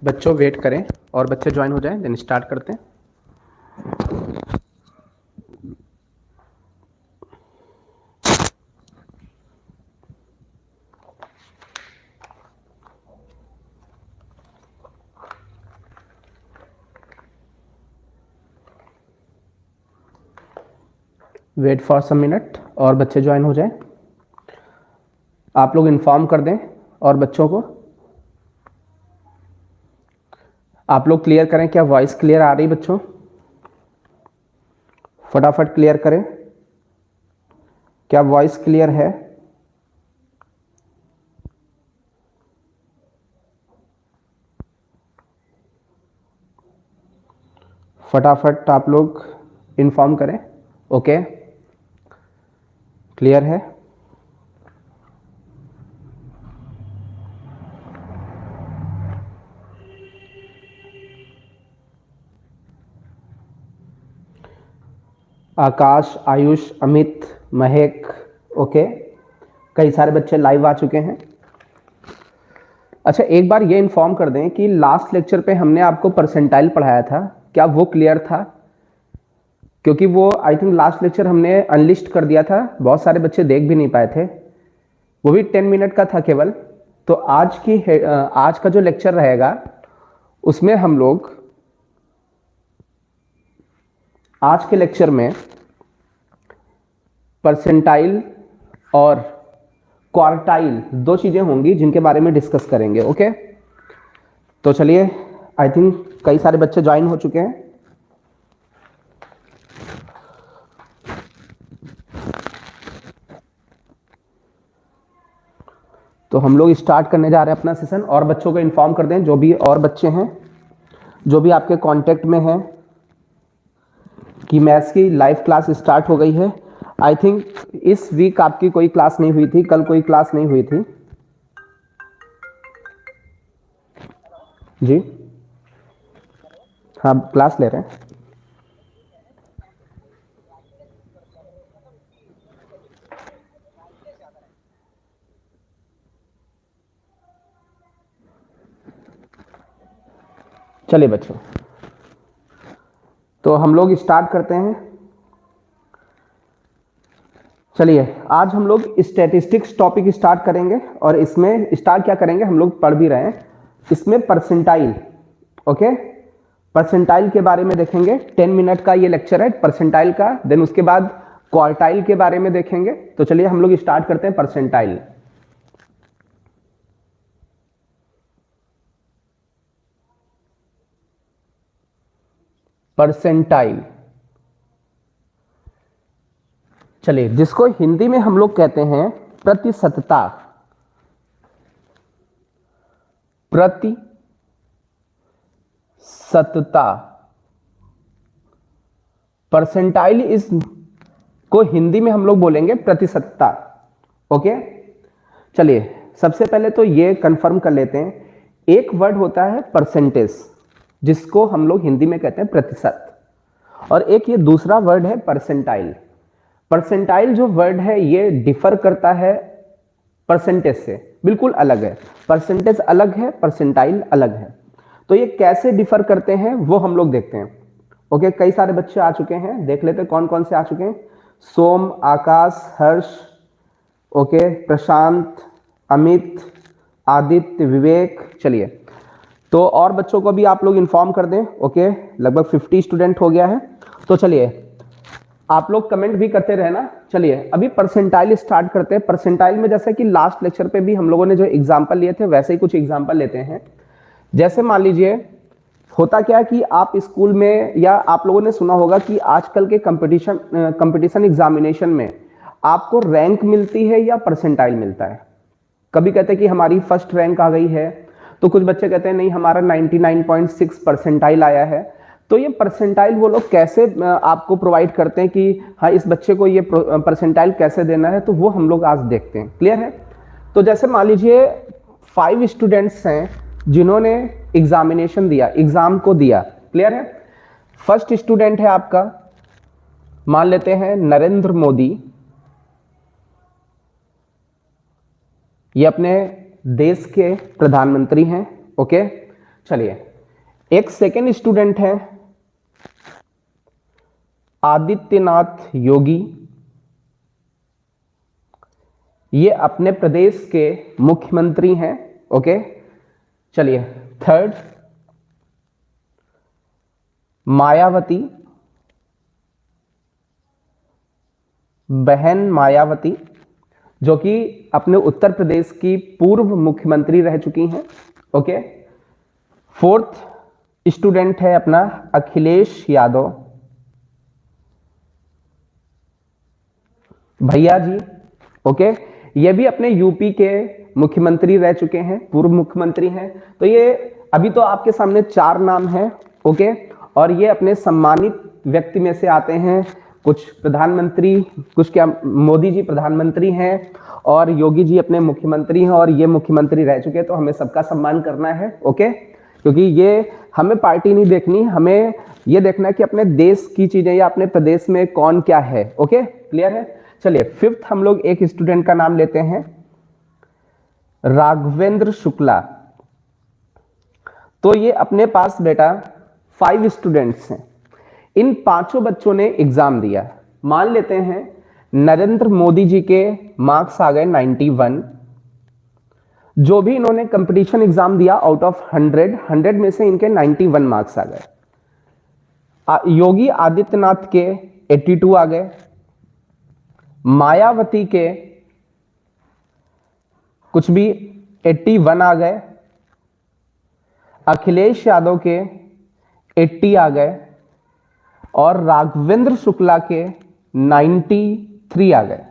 बच्चों वेट करें और बच्चे ज्वाइन हो जाएं, देन स्टार्ट करते हैं। वेट फॉर सम मिनट और बच्चे ज्वाइन हो जाएं। आप लोग इन्फॉर्म कर दें और बच्चों को आप लोग क्लियर करें। क्या वॉइस क्लियर आ रही बच्चों? फटाफट क्लियर करें। क्या वॉइस क्लियर है? फटाफट आप लोग इन्फॉर्म करें। ओके, क्लियर है? आकाश, आयुष, अमित, महक, ओके, कई सारे बच्चे लाइव आ चुके हैं। अच्छा, एक बार ये इन्फॉर्म कर दें कि लास्ट लेक्चर पे हमने आपको परसेंटाइल पढ़ाया था, क्या वो क्लियर था? क्योंकि वो आई थिंक लास्ट लेक्चर हमने अनलिस्ट कर दिया था, बहुत सारे बच्चे देख भी नहीं पाए थे, वो भी 10 मिनट का था केवल। तो आज का जो लेक्चर रहेगा उसमें हम लोग आज के लेक्चर में परसेंटाइल और क्वार्टाइल दो चीजें होंगी जिनके बारे में डिस्कस करेंगे। ओके, तो चलिए, आई थिंक कई सारे बच्चे ज्वाइन हो चुके हैं। तो हम लोग स्टार्ट करने जा रहे हैं अपना सेशन, और बच्चों को इन्फॉर्म कर दें, जो भी और बच्चे हैं, जो भी आपके कांटेक्ट में हैं, कि मैथ्स की लाइव क्लास स्टार्ट हो गई है। आई थिंक इस वीक आपकी कोई क्लास नहीं हुई थी, कल कोई क्लास नहीं हुई थी जी। हाँ, क्लास ले रहे हैं। चलिए बच्चों, तो हम लोग स्टार्ट करते हैं। चलिए, आज हम लोग स्टैटिस्टिक्स टॉपिक स्टार्ट करेंगे, और इसमें स्टार्ट क्या करेंगे, हम लोग पढ़ भी रहे हैं, इसमें परसेंटाइल। ओके, परसेंटाइल के बारे में देखेंगे। 10 मिनट का ये लेक्चर है परसेंटाइल का। देन उसके बाद क्वार्टाइल के बारे में देखेंगे। तो चलिए हम लोग स्टार्ट करते हैं परसेंटाइल। परसेंटाइल, चलिए, जिसको हिंदी में हम लोग कहते हैं प्रतिशतता। प्रतिशतता, परसेंटाइल इस को हिंदी में हम लोग बोलेंगे प्रतिशतता। ओके, चलिए, सबसे पहले तो ये कंफर्म कर लेते हैं, एक वर्ड होता है परसेंटेज, जिसको हम लोग हिंदी में कहते हैं प्रतिशत, और एक ये दूसरा वर्ड है परसेंटाइल। परसेंटाइल जो वर्ड है ये डिफर करता है परसेंटेज से, बिल्कुल अलग है। परसेंटेज अलग है, परसेंटाइल अलग है। तो ये कैसे डिफर करते हैं वो हम लोग देखते हैं। ओके, कई सारे बच्चे आ चुके हैं, देख लेते हैं कौन कौन से आ चुके हैं। सोम, आकाश, हर्ष, ओके, प्रशांत, अमित, आदित्य, विवेक। चलिए, तो और बच्चों को भी आप लोग इन्फॉर्म कर दें। ओके, लगभग 50 स्टूडेंट हो गया है। तो चलिए, आप लोग कमेंट भी करते रहना। चलिए, अभी परसेंटाइल स्टार्ट करते हैं। परसेंटाइल में जैसे कि लास्ट लेक्चर पे भी हम लोगों ने जो एग्जांपल लिए थे, वैसे ही कुछ एग्जांपल लेते हैं। जैसे मान लीजिए, होता क्या कि आप स्कूल में, या आप लोगों ने सुना होगा कि आजकल के कंपटीशन एग्जामिनेशन में आपको रैंक मिलती है या परसेंटाइल मिलता है। कभी कहते हैं कि हमारी फर्स्ट रैंक आ गई है, तो कुछ बच्चे कहते हैं नहीं, हमारा 99.6 परसेंटाइल आया है। तो ये परसेंटाइल वो लोग कैसे आपको प्रोवाइड करते हैं कि हाँ, इस बच्चे को ये परसेंटाइल कैसे देना है, तो वो हम लोग आज देखते हैं। क्लियर है? तो जैसे मान लीजिए 5 स्टूडेंट्स हैं जिन्होंने एग्जामिनेशन दिया, एग्जाम को दिया। क्लियर है? फर्स्ट स्टूडेंट है आपका, मान लेते हैं नरेंद्र मोदी, ये अपने देश के प्रधानमंत्री हैं। ओके, चलिए, एक सेकेंड स्टूडेंट है आदित्यनाथ योगी, ये अपने प्रदेश के मुख्यमंत्री हैं। ओके, चलिए थर्ड, मायावती, बहन मायावती, जो कि अपने उत्तर प्रदेश की पूर्व मुख्यमंत्री रह चुकी हैं। ओके, फोर्थ स्टूडेंट है अपना अखिलेश यादव, भैया जी। ओके, ये भी अपने यूपी के मुख्यमंत्री रह चुके हैं, पूर्व मुख्यमंत्री हैं। तो ये अभी तो आपके सामने 4 नाम हैं। ओके, और ये अपने सम्मानित व्यक्ति में से आते हैं। कुछ प्रधानमंत्री, कुछ क्या मोदी जी प्रधानमंत्री हैं और योगी जी अपने मुख्यमंत्री हैं, और ये मुख्यमंत्री रह चुके हैं। तो हमें सबका सम्मान करना है। ओके, क्योंकि ये हमें पार्टी नहीं देखनी, हमें ये देखना है कि अपने देश की चीजें या अपने प्रदेश में कौन क्या है। ओके, क्लियर है। चलिए फिफ्थ हम लोग एक स्टूडेंट का नाम लेते हैं, राघवेंद्र शुक्ला। तो ये अपने पास बेटा 5 स्टूडेंट्स हैं। इन 5 बच्चों ने एग्जाम दिया। मान लेते हैं नरेंद्र मोदी जी के मार्क्स आ गए 91। जो भी इन्होंने कंपटीशन एग्जाम दिया आउट ऑफ 100 में से इनके 91 मार्क्स आ गए। योगी आदित्यनाथ के 82 आ गए, मायावती के कुछ भी 81 आ गए, अखिलेश यादव के 80 आ गए, और राघवेंद्र शुक्ला के 93 आ गए।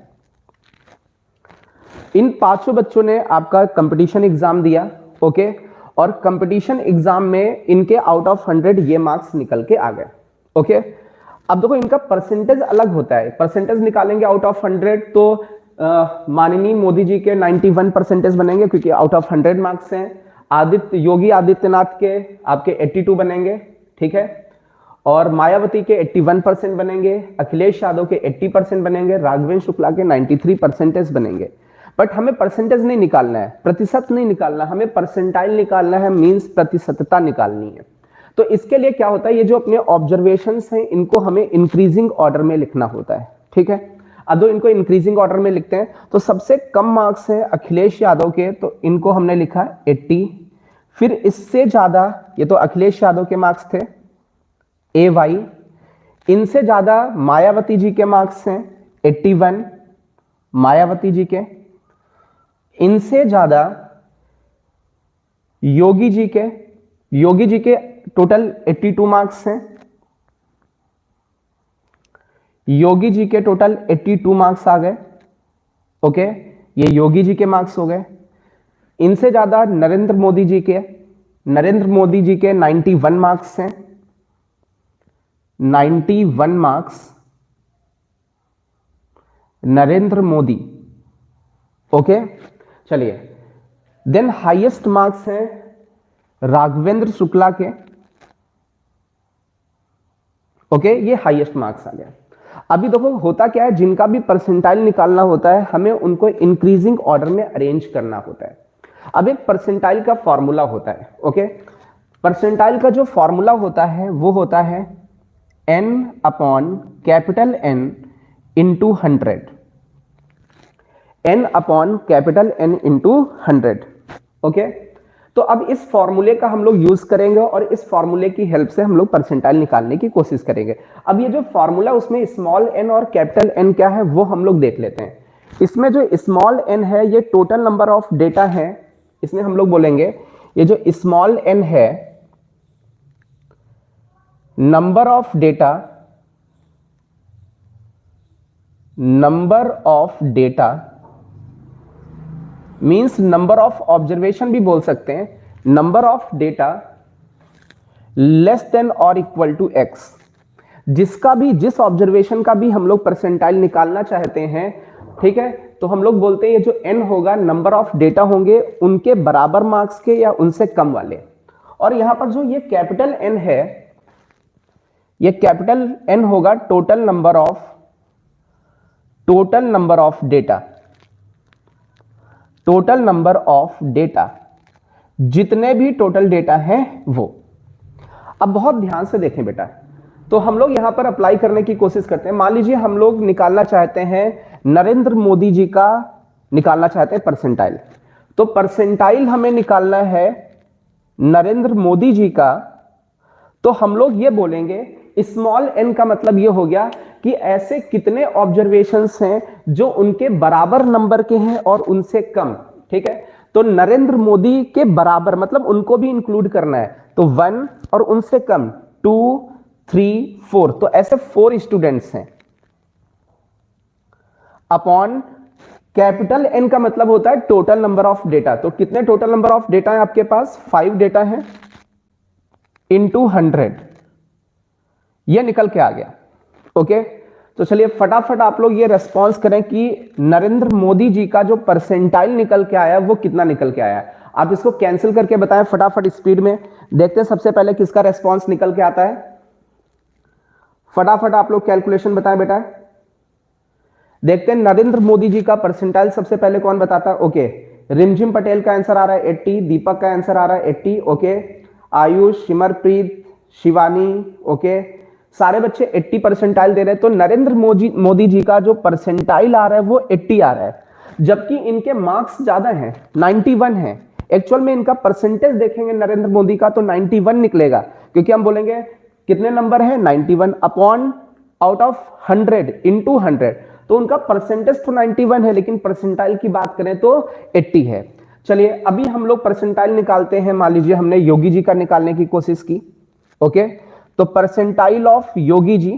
इन 5 बच्चों ने आपका कंपटीशन एग्जाम दिया। ओके, और कंपटीशन एग्जाम में इनके आउट ऑफ 100 ये मार्क्स निकल के आ गए। ओके, अब देखो इनका परसेंटेज अलग होता है। परसेंटेज निकालेंगे आउट ऑफ 100 तो माननीय मोदी जी के 91 परसेंटेज बनेंगे, क्योंकि आउट ऑफ 100 मार्क्स हैं। योगी आदित्यनाथ के आपके 82 बनेंगे, ठीक है, और मायावती के 81% बनेंगे, अखिलेश यादव के 80% बनेंगे, राघवेंद्र शुक्ला के 93 परसेंटेज बनेंगे। बट हमें परसेंटेज नहीं निकालना है, प्रतिशत नहीं निकालना, हमें परसेंटाइल निकालना है, मींस प्रतिशतता निकालनी है। तो इसके लिए क्या होता है, ये जो अपने ऑब्जर्वेशंस हैं इनको हमें इंक्रीजिंग ऑर्डर में लिखना होता है। ठीक है, अब इनको इंक्रीजिंग ऑर्डर में लिखते हैं। तो सबसे कम मार्क्स है अखिलेश यादव के, तो इनको हमने लिखा 80। फिर इससे ज्यादा, ये तो अखिलेश यादव के मार्क्स थे, AY। इनसे ज्यादा मायावती जी के मार्क्स हैं 81, मायावती जी के। इनसे ज्यादा योगी जी के टोटल 82 मार्क्स हैं। योगी जी के टोटल 82 मार्क्स आ गए। ओके, ये योगी जी के मार्क्स हो गए। इनसे ज्यादा नरेंद्र मोदी जी के 91 मार्क्स हैं, 91 मार्क्स नरेंद्र मोदी। ओके, चलिए देन हाईएस्ट मार्क्स हैं राघवेंद्र शुक्ला के। ओके, ये हाईएस्ट मार्क्स आ गया। अभी देखो होता क्या है, जिनका भी परसेंटाइल निकालना होता है हमें उनको इंक्रीजिंग ऑर्डर में अरेंज करना होता है। अब एक परसेंटाइल का फॉर्मूला होता है। ओके, परसेंटाइल का जो फॉर्मूला होता है वो होता है N/N into 100, N/N into 100। Okay, तो अब इस फॉर्मूले का हम लोग यूज करेंगे और इस फॉर्मूले की हेल्प से हम लोग परसेंटाइल निकालने की कोशिश करेंगे। अब ये जो फॉर्मूला, उसमें स्मॉल n और कैपिटल N क्या है वो हम लोग देख लेते हैं। इसमें जो स्मॉल n है ये टोटल नंबर ऑफ डेटा है। इसमें हम लोग बोलेंगे ये जो स्मॉल n है, number of data means number of observation भी बोल सकते हैं। Number of data less than और इक्वल टू x, जिस ऑब्जर्वेशन का भी हम लोग परसेंटाइल निकालना चाहते हैं, ठीक है, तो हम लोग बोलते हैं ये जो n होगा, नंबर ऑफ डेटा होंगे उनके बराबर मार्क्स के या उनसे कम वाले। और यहां पर जो ये कैपिटल N है, ये कैपिटल N होगा टोटल नंबर ऑफ डेटा। जितने भी टोटल डेटा हैं वो। अब बहुत ध्यान से देखें बेटा, तो हम लोग यहां पर अप्लाई करने की कोशिश करते हैं। मान लीजिए हम लोग निकालना चाहते हैं नरेंद्र मोदी जी का, निकालना चाहते हैं परसेंटाइल। तो परसेंटाइल हमें निकालना है नरेंद्र मोदी जी का, तो हम लोग ये बोलेंगे स्मॉल n का मतलब ये हो गया कि ऐसे कितने ऑब्जर्वेशंस हैं जो उनके बराबर नंबर के हैं और उनसे कम। ठीक है, तो नरेंद्र मोदी के बराबर मतलब उनको भी इंक्लूड करना है, तो 1 और उनसे कम 2 3 4, तो ऐसे 4 स्टूडेंट्स हैं। अपॉन कैपिटल N का मतलब होता है टोटल नंबर ऑफ डेटा। तो कितने टोटल नंबर ऑफ डेटा है आपके पास? 5 डेटा है इंटू 100, ये निकल के आ गया। ओके, तो चलिए फटाफट आप लोग ये रेस्पॉन्स करें कि नरेंद्र मोदी जी का जो परसेंटाइल निकल के आया वो कितना निकल के आया। आप इसको कैंसिल करके बताएं फटाफट, स्पीड में देखते हैं सबसे पहले किसका रेस्पॉन्स निकल के आता है। फटाफट आप लोग कैलकुलेशन बताएं बेटा। देखते हैं नरेंद्र मोदी जी का परसेंटाइल सबसे पहले कौन बताता है। ओके, रिमझिम पटेल का आंसर आ रहा है 80, दीपक का आंसर आ रहा है 80। ओके, आयुष, सिमरप्रीत, शिवानी, ओके, सारे बच्चे 80 परसेंटाइल दे रहे हैं। तो नरेंद्र मोदी जी का जो परसेंटाइल आ रहा है वो 80 आ रहा है, जबकि इनके मार्क्स ज्यादा हैं, 91 है। एक्चुअल में इनका परसेंटेज देखेंगे नरेंद्र मोदी का तो 91 निकलेगा, क्योंकि हम बोलेंगे कितने नंबर है 91 अपॉन आउट ऑफ 100 इंटू 100, तो उनका परसेंटेज तो 91 है, लेकिन परसेंटाइल की बात करें तो 80 है। चलिए अभी हम लोग परसेंटाइल निकालते हैं। मान लीजिए हमने योगी जी का निकालने की कोशिश की। ओके, तो परसेंटाइल ऑफ योगी जी,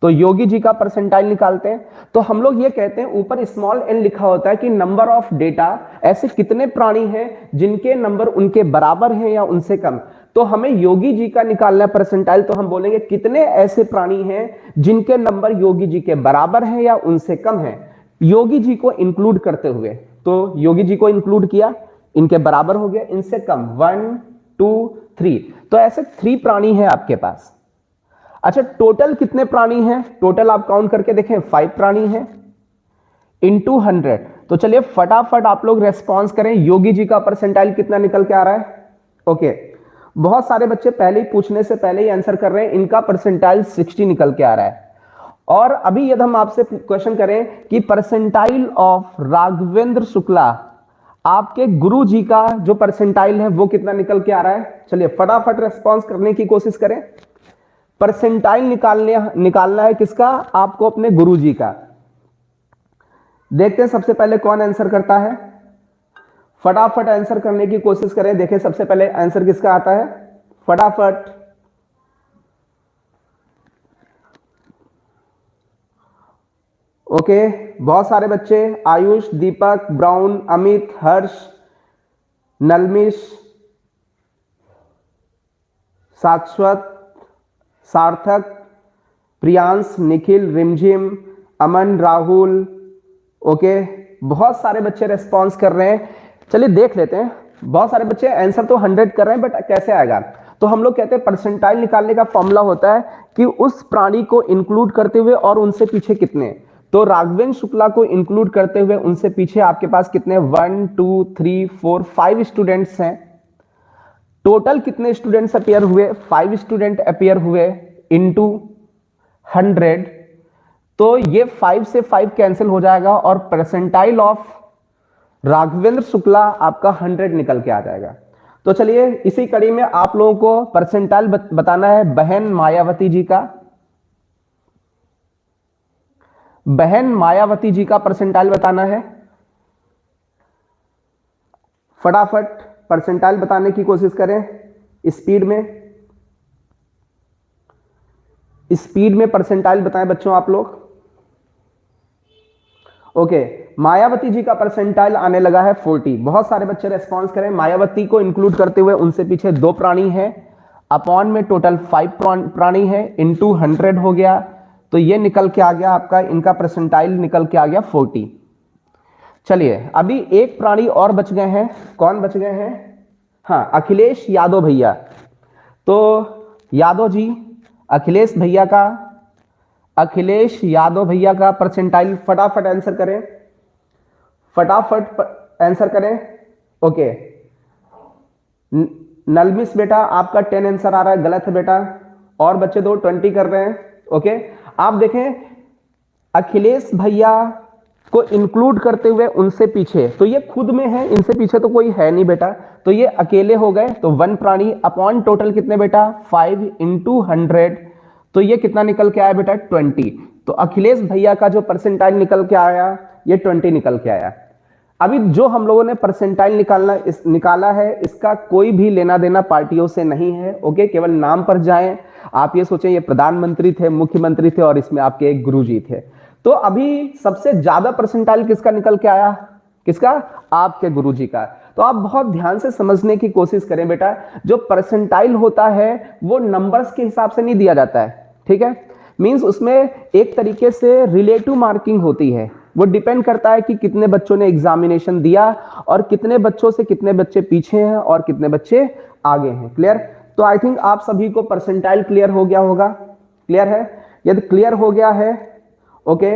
तो योगी जी का परसेंटाइल निकालते हैं। तो हम लोग ये कहते हैं ऊपर स्मॉल n लिखा होता है कि नंबर ऑफ डेटा, ऐसे कितने प्राणी हैं जिनके नंबर उनके बराबर हैं या उनसे कम। तो हमें योगी जी का निकालना है परसेंटाइल, तो हम बोलेंगे कितने ऐसे प्राणी हैं जिनके नंबर योगी जी के बराबर हैं या उनसे कम है, योगी जी को इंक्लूड करते हुए। तो योगी जी को इंक्लूड किया, इनके बराबर हो गया, इनसे कम 1 2 3, तो ऐसे 3 प्राणी हैं आपके पास। अच्छा, टोटल कितने प्राणी हैं? टोटल आप काउंट करके देखें 5 प्राणी हैं इंटू 100। तो चलिए फटाफट आप लोग रेस्पॉन्स करें, योगी जी का परसेंटाइल कितना निकल के आ रहा है। ओके, बहुत सारे बच्चे पहले ही पूछने से पहले ही आंसर कर रहे हैं, इनका परसेंटाइल 60 निकल के आ रहा है। और अभी यदि हम आपसे क्वेश्चन करें कि परसेंटाइल ऑफ राघवेंद्र शुक्ला, आपके गुरु जी का जो परसेंटाइल है वो कितना निकल के आ रहा है, चलिए फटाफट रेस्पॉन्स करने की कोशिश करें। परसेंटाइल निकालना है किसका? आपको अपने गुरुजी का। देखते हैं सबसे पहले कौन आंसर करता है, फटाफट आंसर करने की कोशिश करें। देखें सबसे पहले आंसर किसका आता है, फटाफट। ओके, बहुत सारे बच्चे, आयुष, दीपक, ब्राउन, अमित, हर्ष, नलमिश, शाश्वत, सार्थक, प्रियांश, निखिल, रिमझिम, अमन, राहुल। ओके, बहुत सारे बच्चे रेस्पॉन्स कर रहे हैं। चलिए देख लेते हैं, बहुत सारे बच्चे आंसर तो 100 कर रहे हैं, बट कैसे आएगा? तो हम लोग कहते हैं परसेंटाइल निकालने का फॉर्मूला होता है कि उस प्राणी को इंक्लूड करते हुए और उनसे पीछे कितने। तो राघवेंद्र शुक्ला को इंक्लूड करते हुए उनसे पीछे आपके पास कितने 1 2 3 4 5 स्टूडेंट्स हैं। टोटल कितने स्टूडेंट्स अपियर हुए? 5 स्टूडेंट अपियर हुए इंटू 100, तो ये 5 से 5 कैंसिल हो जाएगा और परसेंटाइल ऑफ राघवेंद्र शुक्ला आपका 100 निकल के आ जाएगा। तो चलिए इसी कड़ी में आप लोगों को परसेंटाइल बताना है बहन मायावती जी का। बहन मायावती जी का परसेंटाइल बताना है, फटाफट परसेंटाइल बताने की कोशिश करें स्पीड में। स्पीड में परसेंटाइल बताएं बच्चों आप लोग। ओके, मायावती जी का परसेंटाइल आने लगा है 40। बहुत सारे बच्चे रेस्पॉन्स करें। मायावती को इंक्लूड करते हुए उनसे पीछे 2 प्राणी हैं, अपॉन में टोटल 5 प्राणी हैं, इंटू 100 हो गया, तो ये निकल के आ गया आपका, इनका परसेंटाइल निकल के आ गया 40। चलिए अभी एक प्राणी और बच गए हैं, कौन बच गए हैं? हाँ, अखिलेश यादव भैया। तो यादव जी, अखिलेश यादव भैया का परसेंटाइल फटाफट आंसर करें, फटाफट आंसर करें। ओके, नलमिस बेटा आपका 10 आंसर आ रहा है, गलत है बेटा। और बच्चे दो 20 कर रहे हैं। ओके, आप देखें अखिलेश भैया को इंक्लूड करते हुए उनसे पीछे, तो ये खुद में है, इनसे पीछे तो कोई है नहीं बेटा, तो ये अकेले हो गए। तो वन प्राणी अपॉन टोटल कितने बेटा 5 इंटू 100, तो ये कितना निकल के आया बेटा 20। तो अखिलेश भैया का जो परसेंटाइल निकल के आया ये 20 निकल के आया। अभी जो हम लोगों ने परसेंटाइल निकाला है इसका कोई भी लेना देना पार्टियों से नहीं है। ओके, केवल नाम पर जाएं। आप ये सोचें ये प्रधानमंत्री थे, मुख्यमंत्री थे और इसमें आपके एक गुरुजी थे। तो अभी सबसे ज्यादा परसेंटाइल किसका निकल के आया, किसका, आपके गुरुजी का। तो आप बहुत ध्यान से समझने की कोशिश करें बेटा, जो परसेंटाइल होता है वो नंबर्स के हिसाब से नहीं दिया जाता है, ठीक है। मींस उसमें एक तरीके से रिलेटिव मार्किंग होती है, वो डिपेंड करता है कि कितने बच्चों ने एग्जामिनेशन दिया और कितने बच्चों से कितने बच्चे पीछे हैं और कितने बच्चे आगे हैं। क्लियर? तो आई थिंक आप सभी को परसेंटाइल क्लियर हो गया होगा। क्लियर है? यदि क्लियर हो गया है, ओके।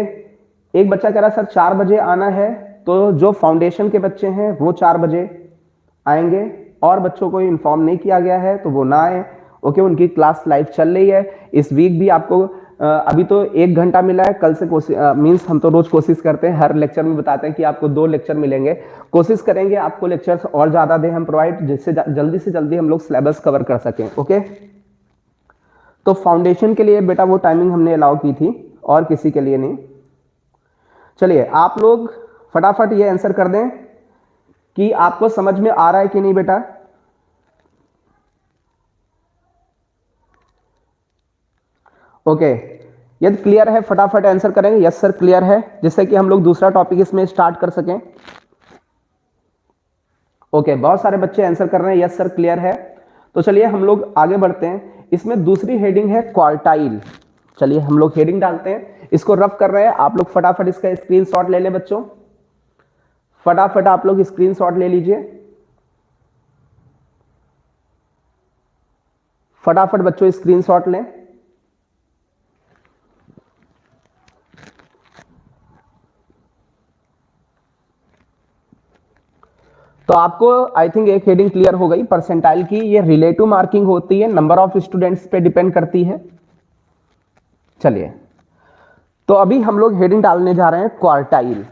एक बच्चा कह रहा सर 4 बजे आना है, तो जो फाउंडेशन के बच्चे हैं वो 4 बजे आएंगे, और बच्चों को इन्फॉर्म नहीं किया गया है तो वो ना आए। ओके, उनकी क्लास लाइव चल रही है। इस वीक भी आपको अभी तो 1 घंटा मिला है, कल से मींस हम तो रोज कोशिश करते हैं, हर लेक्चर में बताते हैं कि आपको 2 लेक्चर मिलेंगे। कोशिश करेंगे आपको लेक्चर्स और ज्यादा दें हम प्रोवाइड, जिससे जल्दी से जल्दी हम लोग सिलेबस कवर कर सकें। ओके, तो फाउंडेशन के लिए बेटा वो टाइमिंग हमने अलाउ की थी और किसी के लिए नहीं। चलिए आप लोग फटाफट ये आंसर कर दें कि आपको समझ में आ रहा है कि नहीं बेटा। ओके, यदि क्लियर है फटाफट आंसर करेंगे यस सर क्लियर है, जिससे कि हम लोग दूसरा टॉपिक इसमें स्टार्ट कर सकें। ओके, बहुत सारे बच्चे आंसर कर रहे हैं यस सर क्लियर है। तो चलिए हम लोग आगे बढ़ते हैं। इसमें दूसरी हेडिंग है क्वार्टाइल। चलिए हम लोग हेडिंग डालते हैं, इसको रफ कर रहे हैं, आप लोग फटाफट इसका स्क्रीनशॉट ले लें बच्चों, फटाफट आप लोग स्क्रीनशॉट ले लीजिए, फटाफट बच्चों स्क्रीनशॉट लें। तो आपको आई थिंक एक हेडिंग क्लियर हो गई परसेंटाइल की। ये रिलेटिव मार्किंग होती है, नंबर ऑफ स्टूडेंट्स पे डिपेंड करती है। चलिए, तो अभी हम लोग हेडिंग डालने जा रहे हैं क्वार्टाइल।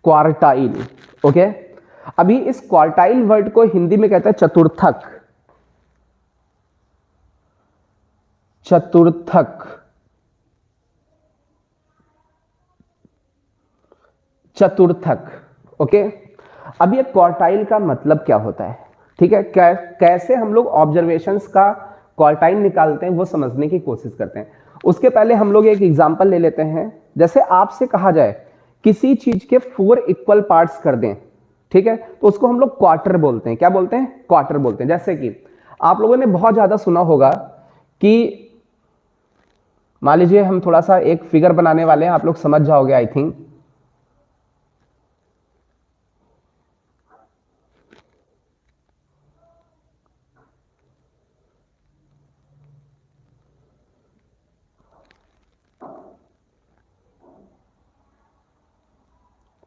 Quartile, okay. अभी इस क्वार्टाइल वर्ड को हिंदी में कहते हैं चतुर्थक। चतुर्थक, चतुर्थक, ओके। अब ये क्वार्टाइल का मतलब क्या होता है, ठीक है। कैसे हम लोग ऑब्जर्वेशंस का क्वार्टाइल निकालते हैं वो समझने की कोशिश करते हैं। उसके पहले हम लोग एक एग्जांपल ले लेते हैं। जैसे आपसे कहा जाए किसी चीज के 4 इक्वल पार्ट्स कर दें, ठीक है, तो उसको हम लोग क्वार्टर बोलते हैं। क्या बोलते हैं? क्वार्टर बोलते हैं। जैसे कि आप लोगों ने बहुत ज्यादा सुना होगा कि मान लीजिए हम थोड़ा सा एक फिगर बनाने वाले हैं, आप लोग समझ जाओगे आई थिंक।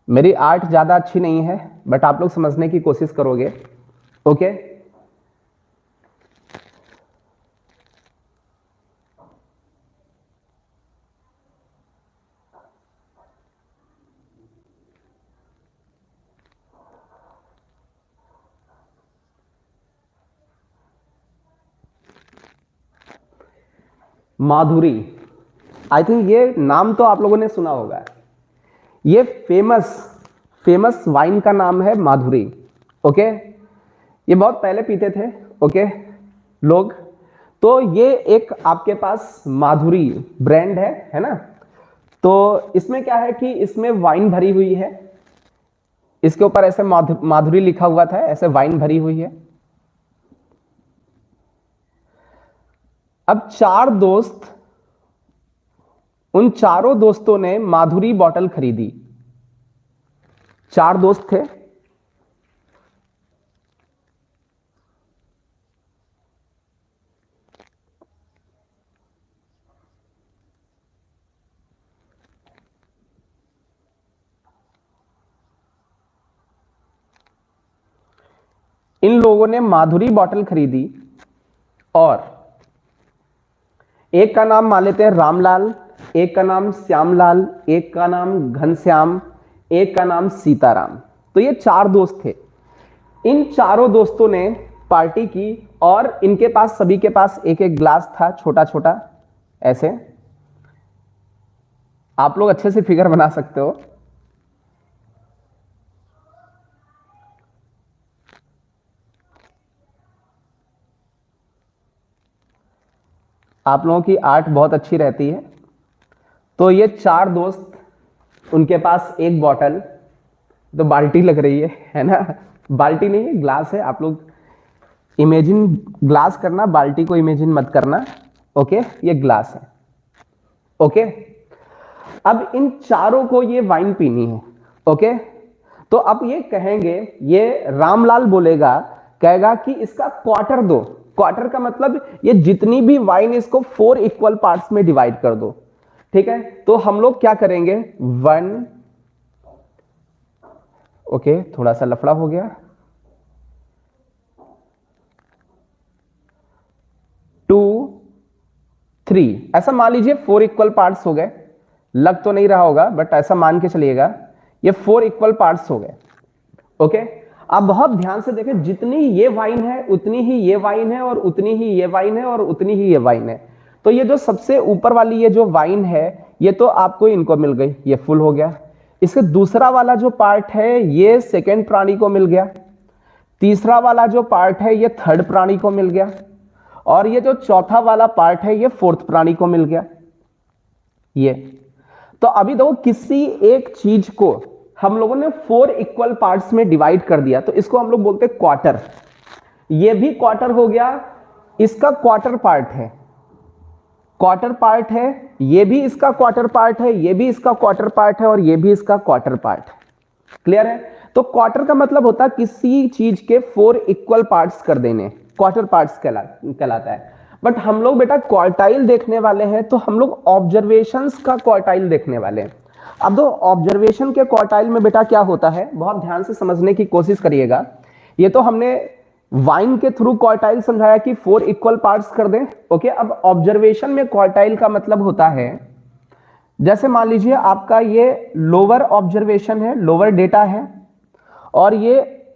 मेरी आर्ट ज्यादा अच्छी नहीं है बट आप लोग समझने की कोशिश करोगे। ओके, माधुरी, आई थिंक ये नाम तो आप लोगों ने सुना होगा। ये फेमस फेमस वाइन का नाम है माधुरी। ओके, ये बहुत पहले पीते थे, ओके, लोग। तो ये एक आपके पास माधुरी ब्रांड है ना। तो इसमें क्या है कि इसमें वाइन भरी हुई है, इसके ऊपर ऐसे माधुरी लिखा हुआ था, ऐसे वाइन भरी हुई है। अब 4 दोस्त, उन चारों दोस्तों ने माधुरी बॉटल खरीदी। 4 दोस्त थे, इन लोगों ने माधुरी बॉटल खरीदी और एक का नाम मान लेते हैं रामलाल, एक का नाम श्यामलाल, एक का नाम घनश्याम, एक का नाम सीताराम। तो ये 4 दोस्त थे। इन चारों दोस्तों ने पार्टी की और इनके पास सभी के पास एक एक ग्लास था, छोटा छोटा ऐसे। आप लोग अच्छे से फिगर बना सकते हो। आप लोगों की आर्ट बहुत अच्छी रहती है। तो ये 4 दोस्त, उनके पास एक बॉटल, तो बाल्टी लग रही है ना? बाल्टी नहीं है, ग्लास है। आप लोग इमेजिन ग्लास करना, बाल्टी को इमेजिन मत करना। ओके, ये ग्लास है। ओके, अब इन चारों को ये वाइन पीनी है। ओके, तो अब ये कहेंगे, ये रामलाल बोलेगा, कहेगा कि इसका क्वार्टर दो। क्वार्टर का मतलब ये जितनी भी वाइन, इसको 4 इक्वल पार्ट्स में डिवाइड कर दो। ठीक है, तो हम लोग क्या करेंगे, 1, ओके थोड़ा सा लफड़ा हो गया, 2, 3, ऐसा मान लीजिए 4 इक्वल पार्ट्स हो गए। लग तो नहीं रहा होगा बट ऐसा मान के चलिएगा, ये 4 इक्वल पार्ट्स हो गए। ओके, आप बहुत ध्यान से देखें, जितनी ये वाइन है उतनी ही ये वाइन है, और उतनी ही ये वाइन है, और उतनी ही ये वाइन है। तो ये जो सबसे ऊपर वाली ये जो वाइन है, ये तो आपको इनको मिल गई, ये फुल हो गया। इसके दूसरा वाला जो पार्ट है ये सेकेंड प्राणी को मिल गया, तीसरा वाला जो पार्ट है ये थर्ड प्राणी को मिल गया, और ये जो चौथा वाला पार्ट है ये फोर्थ प्राणी को मिल गया। ये तो अभी देखो, किसी एक चीज को हम लोगों ने 4 इक्वल पार्ट्स में डिवाइड कर दिया, तो इसको हम लोग बोलते हैं क्वार्टर। ये भी क्वार्टर हो गया, इसका क्वार्टर पार्ट है, क्वार्टर पार्ट है, ये भी इसका क्वार्टर पार्ट है, ये भी इसका क्वार्टर पार्ट है, और ये भी इसका क्वार्टर पार्ट है। क्लियर है? तो क्वार्टर का मतलब होता है किसी चीज के 4 इक्वल पार्ट्स कर देने, क्वार्टर पार्ट्स कहलाता है। बट हम लोग बेटा क्वार्टाइल देखने वाले हैं, तो हम लोग ऑब्जर्वेशंस का क्वार्टाइल देखने वाले हैं। अब दो ऑब्जर्वेशन के क्वार्टाइल में बेटा क्या होता है, बहुत ध्यान से समझने की कोशिश करिएगा। ये तो हमने वाइन के थ्रू क्वार्टाइल समझाया कि 4 इक्वल पार्ट्स कर दें। ओके, अब ऑब्जर्वेशन में क्वार्टाइल का मतलब होता है, जैसे मान लीजिए आपका ये लोअर ऑब्जर्वेशन है, लोअर डेटा है, और ये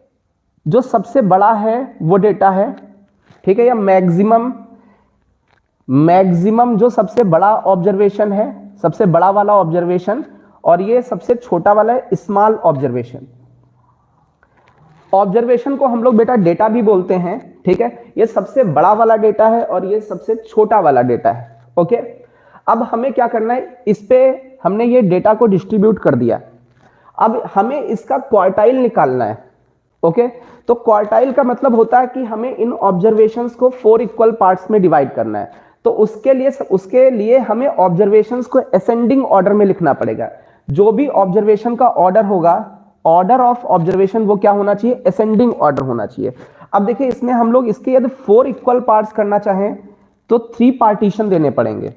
जो सबसे बड़ा है वो डेटा है, ठीक है, या मैक्सिमम जो सबसे बड़ा ऑब्जर्वेशन है, सबसे बड़ा वाला ऑब्जर्वेशन, और ये सबसे छोटा वाला है स्मॉल ऑब्जर्वेशन। ऑब्जर्वेशन को हम लोग बेटा डेटा भी बोलते हैं, ठीक है। ये सबसे बड़ा वाला डेटा है और ये सबसे छोटा वाला डेटा है। ओके, अब हमें क्या करना है, इस पे हमने ये डेटा को डिस्ट्रीब्यूट कर दिया, अब हमें इसका क्वार्टाइल निकालना है। ओके, तो क्वार्टाइल का मतलब होता है कि हमें इन ऑब्जर्वेशंस को 4 इक्वल पार्ट्स में डिवाइड करना है। तो उसके लिए हमें ऑब्जर्वेशंस को असेंडिंग ऑर्डर में लिखना पड़ेगा। जो भी ऑब्जर्वेशन का ऑर्डर होगा, ऑर्डर ऑफ ऑब्जर्वेशन वो क्या होना चाहिए, असेंडिंग ऑर्डर होना चाहिए। अब देखिए इसमें हम लोग इसके यदि 4 इक्वल पार्ट्स करना चाहें तो 3 पार्टीशन देने पड़ेंगे।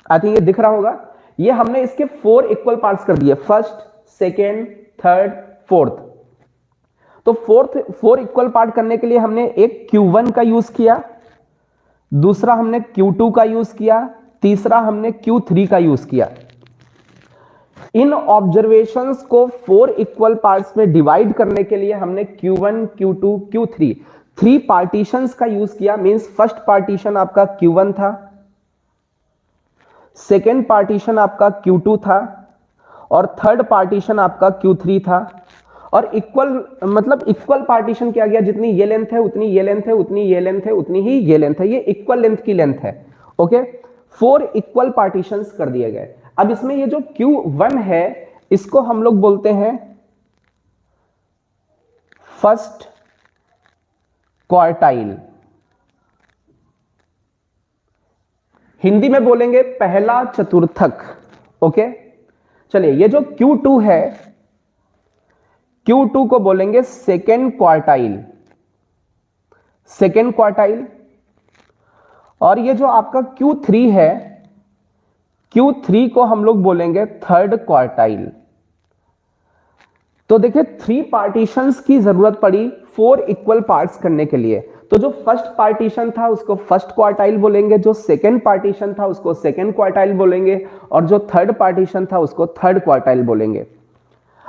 आई थिंक ये दिख रहा होगा, ये हमने इसके 4 इक्वल पार्ट्स कर दिए, फर्स्ट, सेकेंड, थर्ड, फोर्थ। तो 4 इक्वल पार्ट करने के लिए हमने एक Q1 का यूज किया, दूसरा हमने Q2 का यूज किया, तीसरा हमने Q3 का यूज किया। इन ऑब्जर्वेशंस को 4 इक्वल पार्ट्स में डिवाइड करने के लिए हमने Q1, Q2, Q3 3 पार्टीशंस का यूज किया। मींस फर्स्ट पार्टीशन आपका Q1 था, सेकेंड पार्टीशन आपका Q2 था, और थर्ड पार्टीशन आपका Q3 था। और इक्वल पार्टीशन किया गया, जितनी ये लेंथ है उतनी ये लेंथ है, उतनी ये लेंथ है उतनी ही ये लेंथ है, ये इक्वल लेंथ की लेंथ है। ओके, 4 इक्वल पार्टीशंस कर दिए गए। अब इसमें ये जो Q1 है इसको हम लोग बोलते हैं फर्स्ट क्वार्टाइल, हिंदी में बोलेंगे पहला चतुर्थक। ओके, चलिए ये जो Q2 है, Q2 को बोलेंगे सेकेंड क्वार्टाइल, सेकेंड क्वार्टाइल। और ये जो आपका Q3 है, Q3 को हम लोग बोलेंगे थर्ड क्वार्टाइल। तो देखिए 3 पार्टीशंस की जरूरत पड़ी 4 इक्वल पार्ट्स करने के लिए। तो जो फर्स्ट पार्टीशन था उसको फर्स्ट क्वार्टाइल बोलेंगे, जो सेकंड पार्टीशन था उसको सेकंड क्वार्टाइल बोलेंगे, और जो थर्ड पार्टीशन था उसको थर्ड क्वार्टाइल बोलेंगे।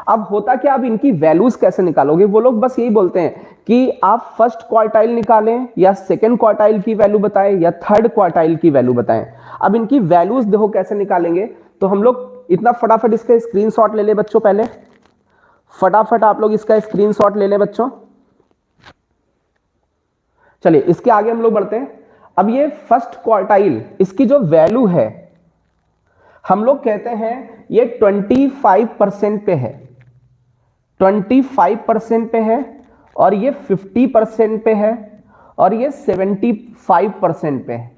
अब होता क्या, अब इनकी वैल्यूज कैसे निकालोगे? वो लोग बस यही बोलते हैं कि आप फर्स्ट क्वार्टाइल निकालें या सेकंड क्वार्टाइल की वैल्यू बताएं या थर्ड क्वार्टाइल की वैल्यू बताएं। अब इनकी वैल्यूज देखो कैसे निकालेंगे। तो हम लोग इतना फटाफट इसका स्क्रीनशॉट ले ले बच्चों, पहले फटाफट आप लोग इसका स्क्रीनशॉट ले ले बच्चों। चलिए इसके आगे हम लोग बढ़ते हैं। अब ये फर्स्ट क्वार्टाइल, इसकी जो वैल्यू है हम लोग कहते हैं ये 25% पे है, 25% पे है, और ये 50% पे है, और ये 75% पे है।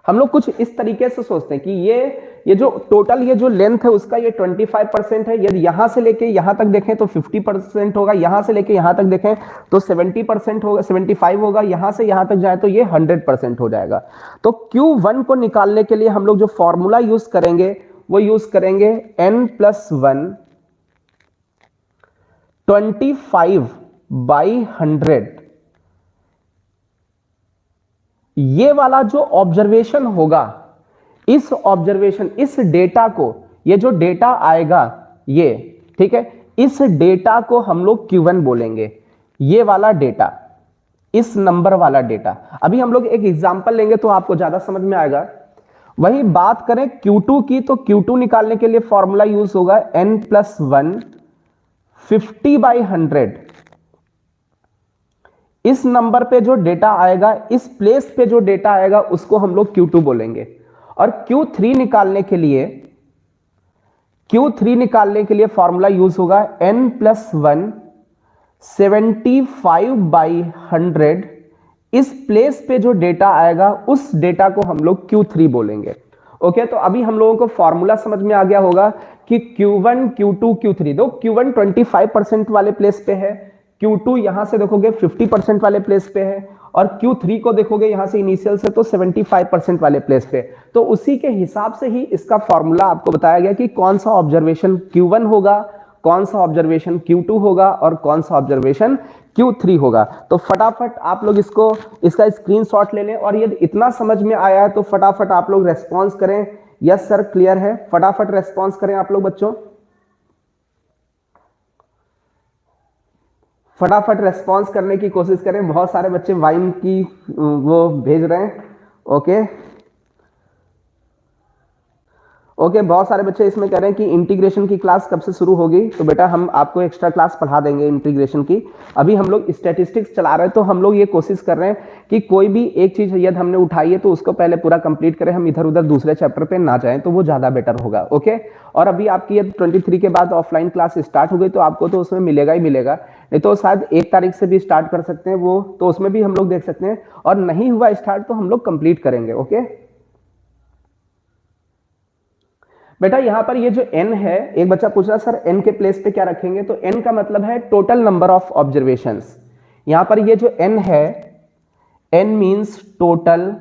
हम लोग कुछ इस तरीके से सोचते हैं कि ये जो टोटल ये जो लेंथ है उसका ये 25% है। यदि यहां से लेके यहां तक देखें तो 50% होगा, यहां से लेके यहां तक देखें तो 70% होगा, 75 होगा, यहां से यहां तक जाए तो ये 100% हो जाएगा। तो Q1 को निकालने के लिए हम लोग जो फॉर्मूला यूज करेंगे वो यूज करेंगे n+1 25/100। ये वाला जो ऑब्जर्वेशन होगा, इस ऑब्जर्वेशन, इस डेटा को, ये जो डेटा आएगा ये, ठीक है, इस डेटा को हम लोग Q1 बोलेंगे। ये वाला डेटा, इस नंबर वाला डेटा। अभी हम लोग एक एग्जांपल लेंगे तो आपको ज्यादा समझ में आएगा। वही बात करें Q2 की, तो Q2 निकालने के लिए फॉर्मूला यूज होगा n+1 50/100। इस नंबर पे जो डेटा आएगा, इस प्लेस पे जो डेटा आएगा उसको हम लोग Q2 बोलेंगे। और Q3 निकालने के लिए फॉर्मूला यूज होगा n+1 75/100। इस प्लेस पे जो डेटा आएगा उस डेटा को हम लोग Q3 बोलेंगे। ओके, तो अभी हम लोगों को फॉर्मूला समझ में आ गया होगा कि Q1, Q2, Q3। दो Q1 25% वाले प्लेस पे है, Q2 यहां से देखोगे 50% वाले प्लेस पे है, और Q3 को देखोगे यहां से इनिशियल से तो 75% वाले प्लेस पे। तो उसी के हिसाब से ही इसका फॉर्मूला आपको बताया गया कि कौन सा ऑब्जर्वेशन Q1 होगा, कौन सा ऑब्जर्वेशन Q2 होगा, और कौन सा ऑब्जर्वेशन Q3 होगा। तो फटाफट आप लोग इसका स्क्रीनशॉट ले लें, और यदि इतना समझ में आया है तो फटाफट आप लोग रेस्पॉन्स करें, यस सर क्लियर है। फटाफट रेस्पॉन्स करें आप लोग बच्चों, फटाफट रेस्पॉन्स करने की कोशिश करें। बहुत सारे बच्चे वाइन की वो भेज रहे हैं। ओके, बहुत सारे बच्चे इसमें कह रहे हैं कि इंटीग्रेशन की क्लास कब से शुरू होगी। तो बेटा हम आपको एक्स्ट्रा क्लास पढ़ा देंगे इंटीग्रेशन की। अभी हम लोग स्टैटिस्टिक्स चला रहे हैं, तो हम लोग ये कोशिश कर रहे हैं कि कोई भी एक चीज यदि हमने उठाई है तो उसको पहले पूरा कंप्लीट करें, हम इधर उधर दूसरे चैप्टर पे ना जाएं, तो वो ज्यादा बेटर होगा। ओके, और अभी आपकी यदि 23 के बाद ऑफलाइन क्लास स्टार्ट हो गई तो आपको तो उसमें मिलेगा ही मिलेगा, नहीं तो शायद 1 तारीख से भी स्टार्ट कर सकते हैं वो, तो उसमें भी हम लोग देख सकते हैं। और नहीं हुआ स्टार्ट तो हम लोग कंप्लीट करेंगे। ओके बेटा, यहां पर ये जो n है, एक बच्चा पूछ रहा सर n के प्लेस पे क्या रखेंगे, तो n का मतलब है टोटल नंबर ऑफ ऑब्जर्वेशंस। यहां पर ये जो n है, n means total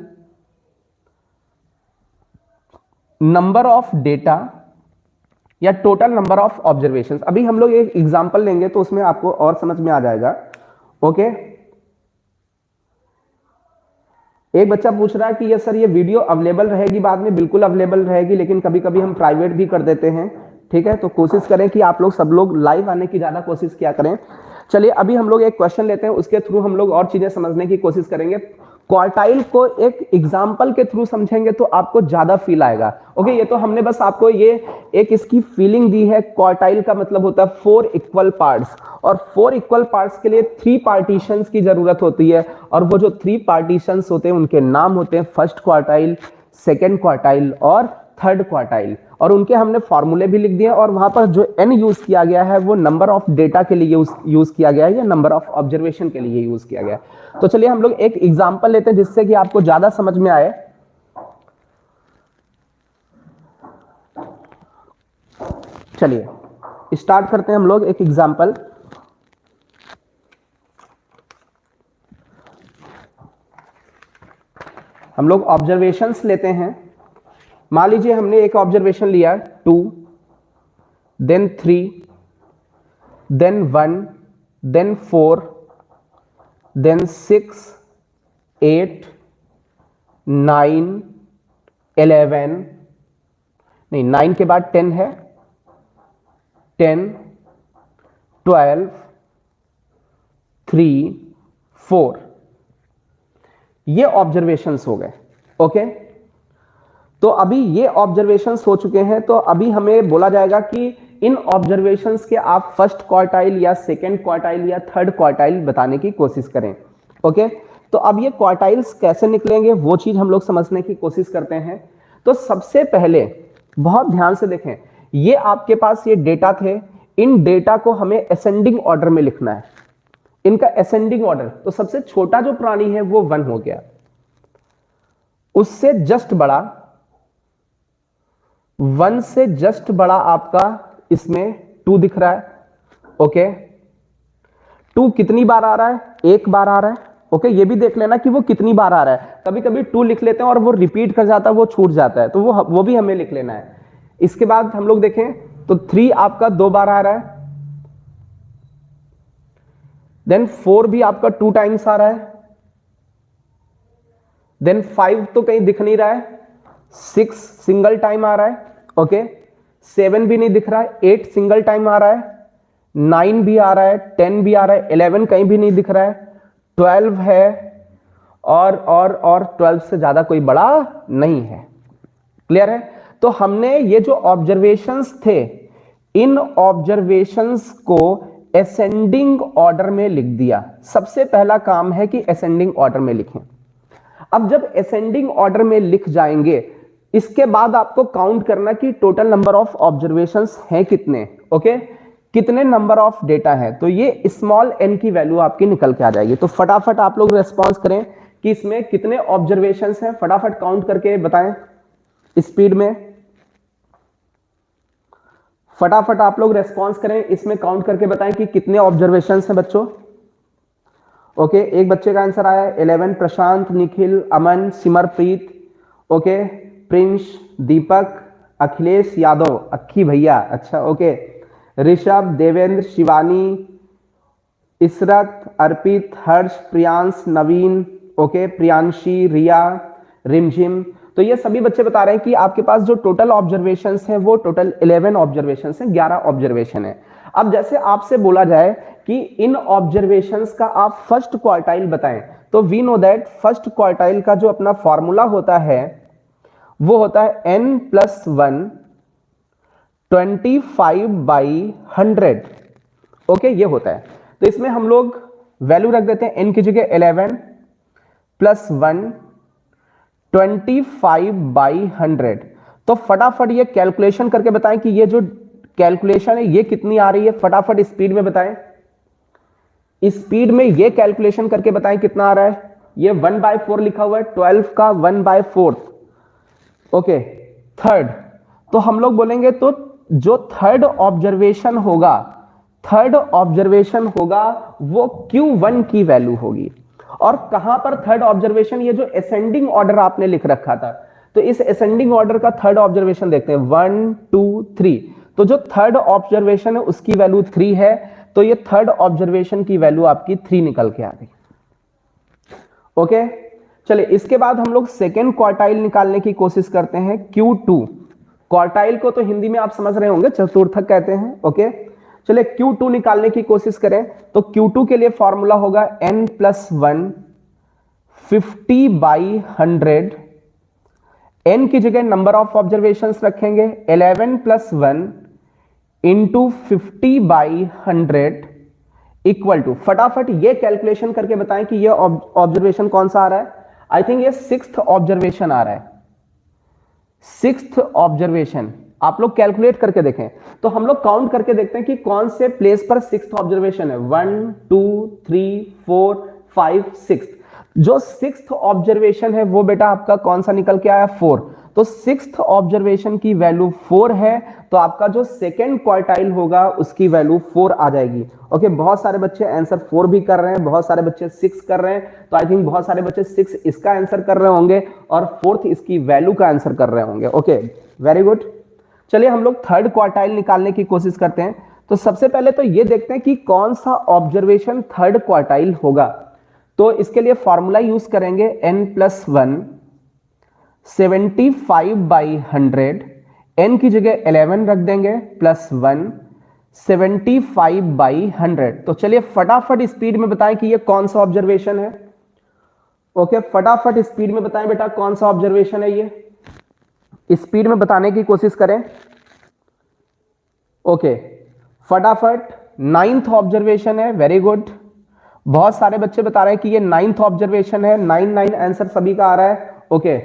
number of data या टोटल नंबर ऑफ ऑब्जर्वेशंस। अभी हम लोग एक एग्जांपल लेंगे तो उसमें आपको और समझ में आ जाएगा। ओके, एक बच्चा पूछ रहा है कि ये सर ये वीडियो अवेलेबल रहेगी बाद में? बिल्कुल अवेलेबल रहेगी, लेकिन कभी कभी हम प्राइवेट भी कर देते हैं। ठीक है, तो कोशिश करें कि आप लोग सब लोग लाइव आने की ज्यादा कोशिश किया करें। चलिए अभी हम लोग एक क्वेश्चन लेते हैं, उसके थ्रू हम लोग और चीजें समझने की कोशिश करेंगे। क्वार्टाइल को एक एग्जाम्पल के थ्रू समझेंगे तो आपको ज्यादा फील आएगा। ओके, ये तो हमने बस आपको ये एक इसकी फीलिंग दी है। क्वार्टाइल का मतलब होता है 4 इक्वल पार्ट्स, और 4 इक्वल पार्ट्स के लिए 3 पार्टीशंस की जरूरत होती है, और वो जो 3 पार्टीशंस होते हैं उनके नाम होते हैं फर्स्ट क्वार्टाइल, सेकेंड क्वार्टाइल और थर्ड क्वार्टाइल। और उनके हमने फॉर्मूले भी लिख दिए, और वहां पर जो n यूज किया गया है वो नंबर ऑफ डेटा के लिए यूज किया गया है या नंबर ऑफ ऑब्जर्वेशन के लिए यूज किया गया है। तो चलिए हम लोग एक एग्जांपल लेते हैं जिससे कि आपको ज्यादा समझ में आए। चलिए स्टार्ट करते हैं हम लोग एक एग्जांपल। हम लोग ऑब्जर्वेशंस लेते हैं। मान लीजिए हमने एक ऑब्जर्वेशन लिया 2, देन 3, देन 1, देन 4, देन 6, 8, 9, 11, नहीं 9 के बाद 10 है, 10, 12, 3, 4, ये ऑब्जर्वेशंस हो गए। ओके, तो अभी ये ऑब्जर्वेशंस हो चुके हैं, तो अभी हमें बोला जाएगा कि इन ऑब्जर्वेशंस के आप फर्स्ट क्वार्टाइल या सेकंड क्वार्टाइल या थर्ड क्वार्टाइल बताने की कोशिश करें। ओके, तो अब ये क्वार्टाइल्स कैसे निकलेंगे वो चीज हम लोग समझने की कोशिश करते हैं। तो सबसे पहले बहुत ध्यान से देखें, ये आपके पास ये डेटा थे, इन डेटा को हमें असेंडिंग ऑर्डर में लिखना है, इनका असेंडिंग ऑर्डर। तो सबसे छोटा जो प्राणी है वो 1 हो गया, उससे जस्ट बड़ा 1 से जस्ट बड़ा आपका इसमें 2 दिख रहा है। ओके, 2 कितनी बार आ रहा है? 1 बार आ रहा है। ओके, ये भी देख लेना कि वो कितनी बार आ रहा है। कभी कभी 2 लिख लेते हैं और वो रिपीट कर जाता है, वो छूट जाता है, तो वो भी हमें लिख लेना है। इसके बाद हम लोग देखें तो 3 आपका 2 बार आ रहा है, देन 4 भी आपका 2 टाइम्स आ रहा है, देन 5 तो कहीं दिख नहीं रहा है, 6 सिंगल टाइम आ रहा है। ओके, 7 भी नहीं दिख रहा है, 8 सिंगल टाइम आ रहा है, 9 भी आ रहा है, 10 भी आ रहा है, 11 कहीं भी नहीं दिख रहा है, 12 है, और 12 से ज्यादा कोई बड़ा नहीं है। क्लियर है? तो हमने ये जो ऑब्जर्वेशंस थे, इन ऑब्जर्वेशंस को असेंडिंग ऑर्डर में लिख दिया। सबसे पहला काम है कि असेंडिंग ऑर्डर में लिखें। अब जब असेंडिंग ऑर्डर में लिख जाएंगे, इसके बाद आपको काउंट करना कि टोटल नंबर ऑफ ऑब्जर्वेशंस हैं कितने। ओके, कितने नंबर ऑफ डेटा है, तो ये स्मॉल n की वैल्यू आपकी निकल के आ जाएगी। तो फटाफट आप लोग रेस्पॉन्स करें कि इसमें कितने ऑब्जर्वेशंस हैं, फटाफट काउंट करके बताएं स्पीड में। फटाफट आप लोग रेस्पॉन्स करें, इसमें काउंट करके बताएं कि कितने ऑब्जर्वेशंस हैं बच्चों। ओके, एक बच्चे का आंसर आया 11, प्रशांत, निखिल, अमन, सिमरप्रीत, ओके, प्रिंस, दीपक, अखिलेश यादव, अक्खी भैया, अच्छा ओके, ऋषभ, देवेंद्र, शिवानी, इसरत, अर्पित, हर्ष, प्रियांश, नवीन, ओके, प्रियांशी, रिया, रिमझिम। तो ये सभी बच्चे बता रहे हैं कि आपके पास जो टोटल ऑब्जर्वेशंस हैं वो टोटल 11 ऑब्जर्वेशंस हैं, 11 ऑब्जर्वेशन है। अब जैसे आपसे बोला जाए कि इन ऑब्जर्वेशंस का आप फर्स्ट क्वार्टाइल बताएं, तो we know that first quartile का जो अपना फॉर्मूला होता है वो होता है n+1 25/100। ओके, ये होता है। तो इसमें हम लोग वैल्यू रख देते हैं n की जगह 11 + 1 25/100। तो फटाफट ये कैलकुलेशन करके बताएं कि ये जो कैलकुलेशन है ये कितनी आ रही है, फटाफट स्पीड में बताएं। स्पीड में ये कैलकुलेशन करके बताएं कितना आ रहा है। ये 1/4 लिखा हुआ है, 12 का 1/4। ओके, थर्ड, तो हम लोग बोलेंगे तो जो थर्ड ऑब्जर्वेशन होगा वो Q1 की वैल्यू होगी। और कहां पर थर्ड ऑब्जर्वेशन, ये जो असेंडिंग ऑर्डर आपने लिख रखा था, तो इस असेंडिंग ऑर्डर का थर्ड ऑब्जर्वेशन देखते हैं 1 2 3। तो जो थर्ड ऑब्जर्वेशन है उसकी वैल्यू 3 है, तो ये थर्ड ऑब्जर्वेशन की वैल्यू आपकी 3 निकल के आ गई। ओके, चलिए इसके बाद हम लोग सेकेंड क्वार्टाइल निकालने की कोशिश करते हैं, Q2। क्वार्टाइल को तो हिंदी में आप समझ रहे होंगे, चतुर्थक कहते हैं। ओके, चलिए Q2 निकालने की कोशिश करें, तो Q2 के लिए फॉर्मूला होगा n+1 50/100। n की जगह नंबर ऑफ ऑब्जर्वेशंस रखेंगे 11 + 1 × 50/100 इक्वल टू, फटाफट ये कैलकुलेशन करके बताएं कि ये ऑब्जर्वेशन कौन सा आ रहा है। आई थिंक ये 6th ऑब्जर्वेशन आ रहा है। 6th ऑब्जर्वेशन आप लोग कैलकुलेट करके देखें, तो हम लोग काउंट करके देखते हैं कि कौन से प्लेस पर 6th ऑब्जर्वेशन है। 1 2 3 4 5 6। जो 6th ऑब्जर्वेशन है वो बेटा आपका कौन सा निकल के आया, 4। तो 6th ऑब्जर्वेशन की वैल्यू 4 है, तो आपका जो सेकेंड क्वार्टाइल होगा उसकी वैल्यू 4 आ जाएगी। ओके, बहुत सारे बच्चे आंसर 4 भी कर रहे हैं, बहुत सारे बच्चे 6 कर रहे हैं, तो आई थिंक बहुत सारे बच्चे 6 इसका आंसर कर रहे होंगे और 4th इसकी वैल्यू का आंसर कर रहे होंगे। Okay, very good. चलिए हम लोग थर्ड क्वार्टाइल निकालने की कोशिश करते हैं। तो सबसे पहले तो ये देखते हैं कि कौन सा ऑब्जर्वेशन थर्ड क्वार्टाइल होगा। तो इसके लिए फॉर्मूला यूज करेंगे n+1 75/100, n की जगह 11 रख देंगे, +1 75/100। तो चलिए फटाफट स्पीड में बताएं कि ये कौन सा ऑब्जर्वेशन है। ओके, फटाफट स्पीड में बताएं बेटा कौन सा ऑब्जर्वेशन है ये, स्पीड में बताने की कोशिश करें। ओके, फटाफट नाइन्थ ऑब्जर्वेशन है, वेरी गुड। बहुत सारे बच्चे बता रहे हैं कि ये नाइन्थ ऑब्जर्वेशन है, 9 आंसर सभी का आ रहा है। ओके,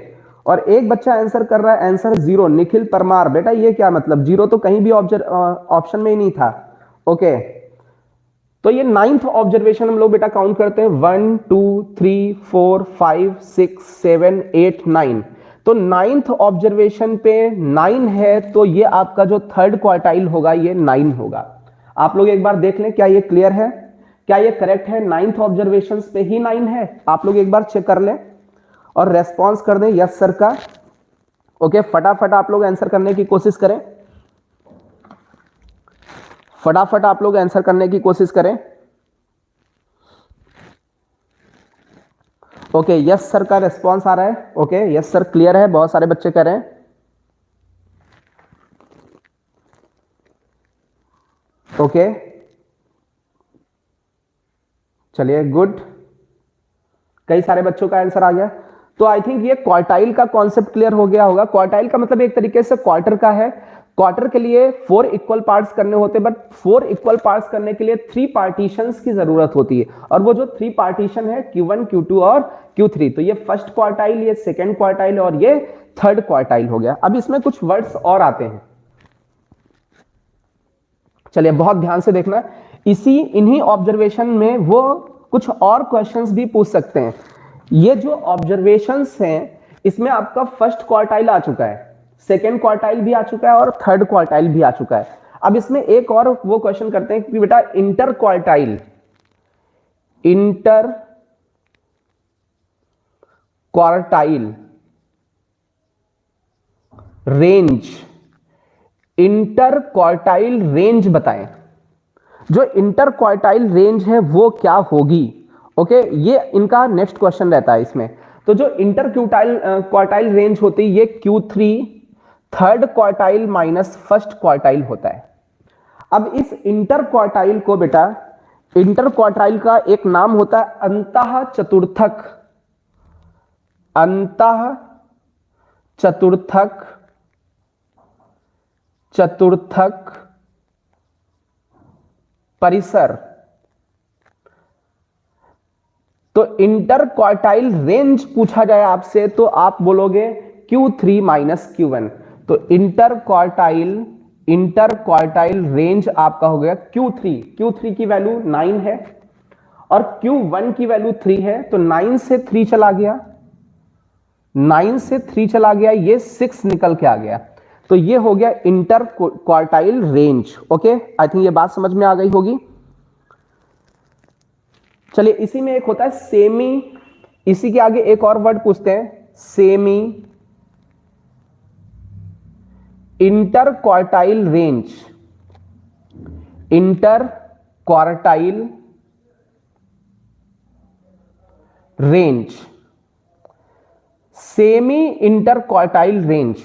और एक बच्चा आंसर कर रहा है आंसर 0, निखिल परमार। बेटा ये क्या मतलब, 0 तो कहीं भी ऑप्शन में ही नहीं था। ओके, तो ये नाइन्थ ऑब्जर्वेशन हम लोग बेटा काउंट करते हैं, 1 2 3 4 5 6 7 8 9। तो नाइन्थ ऑब्जर्वेशन पे 9 है, तो ये आपका जो थर्ड क्वार्टाइल होगा ये 9 होगा। आप लोग एक बार देख लें क्या ये क्लियर है, क्या ये करेक्ट है, नाइन्थ ऑब्जर्वेशन पे ही 9 है। आप लोग एक बार चेक कर लें और रेस्पॉन्स कर दें यस सर का। ओके, फटाफट आप लोग आंसर करने की कोशिश करें, फटाफट आप लोग आंसर करने की कोशिश करें। ओके, यस सर का रेस्पॉन्स आ रहा है। ओके, यस सर क्लियर है, बहुत सारे बच्चे कह रहे हैं। ओके, चलिए गुड, कई सारे बच्चों का आंसर आ गया। तो आई थिंक ये क्वार्टाइल का कॉन्सेप्ट क्लियर हो गया होगा। क्वार्टाइल का मतलब एक तरीके से क्वार्टर का है। क्वार्टर के लिए 4 इक्वल पार्ट्स करने होते हैं, बट 4 इक्वल पार्ट्स करने के लिए 3 पार्टीशंस की जरूरत होती है, और वो जो 3 पार्टीशन है Q1 Q2 और Q3। तो ये फर्स्ट क्वार्टाइल, ये सेकेंड क्वार्टाइल और ये थर्ड क्वार्टाइल हो गया। अब इसमें कुछ वर्ड्स और आते हैं, चलिए बहुत ध्यान से देखना। इन्हीं ऑब्जर्वेशन में वो कुछ और क्वेश्चंस भी पूछ सकते हैं। ये जो ऑब्जर्वेशंस हैं इसमें आपका फर्स्ट क्वार्टाइल आ चुका है, सेकेंड क्वार्टाइल भी आ चुका है और थर्ड क्वार्टाइल भी आ चुका है। अब इसमें एक और वो क्वेश्चन करते हैं कि बेटा inter quartile range, inter quartile range बताएं। जो इंटर क्वार्टाइल रेंज है वो क्या होगी। ओके, ये इनका नेक्स्ट क्वेश्चन रहता है इसमें। तो जो इंटर क्वार्टाइल रेंज होती है ये Q3 third quartile minus first quartile होता है। अब इस इंटर क्वार्टाइल को बेटा, इंटर क्वार्टाइल का एक नाम होता है अंतः चतुर्थक, अंतः चतुर्थक, चतुर्थक परिसर। तो इंटर क्वार्टाइल रेंज पूछा जाए आपसे तो आप बोलोगे Q3 माइनस Q1। तो इंटर क्वार्टाइल रेंज आपका हो गया Q3 की वैल्यू 9 है और Q1 की वैल्यू 3 है, तो 9 से 3 चला गया, 9 से 3 चला गया, ये 6 निकल के आ गया। तो ये हो गया inter quartile range. Okay, I think ये बात समझ में आ गई होगी। चलिए इसी में एक होता है सेमी, इसी के आगे एक और वर्ड पूछते हैं, semi inter quartile range, inter quartile range, semi inter quartile range,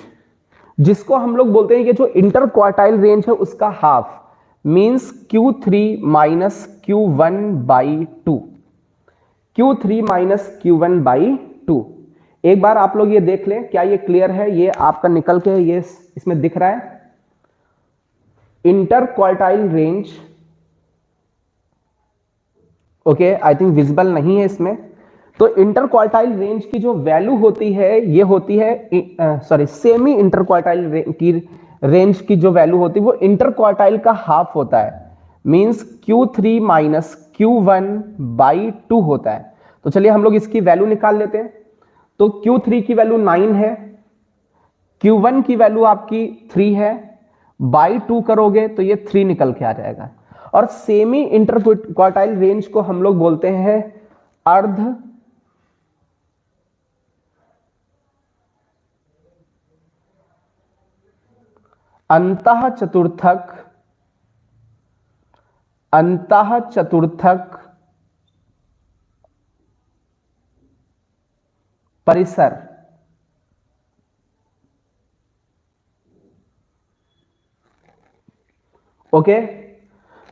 जिसको हम लोग बोलते हैं कि जो इंटर क्वार्टाइल रेंज है उसका half, means Q3 minus Q1/2, Q3 minus Q1/2। एक बार आप लोग ये देख लें क्या ये क्लियर है, ये आपका निकल के ये इसमें दिख रहा है inter quartile range. Okay, I think visible नहीं है इसमें। तो इंटर क्वार्टाइल रेंज की जो वैल्यू होती है ये होती है, सॉरी, सेमी इंटर क्वार्टाइल की रेंज की जो वैल्यू होती है वो इंटर क्वार्टाइल का हाफ होता है, मींस Q3 माइनस Q1/2 होता है। तो चलिए हम लोग इसकी वैल्यू निकाल लेते हैं। तो Q3 की वैल्यू 9 है, Q1 की वैल्यू आपकी 3 है, बाई 2 करोगे तो ये 3 निकल के आ जाएगा। और सेमी इंटर क्वार्टाइल रेंज को हम लोग बोलते हैं अर्ध अंतः चतुर्थक अंतः चतुर्थक परिसर। ओके,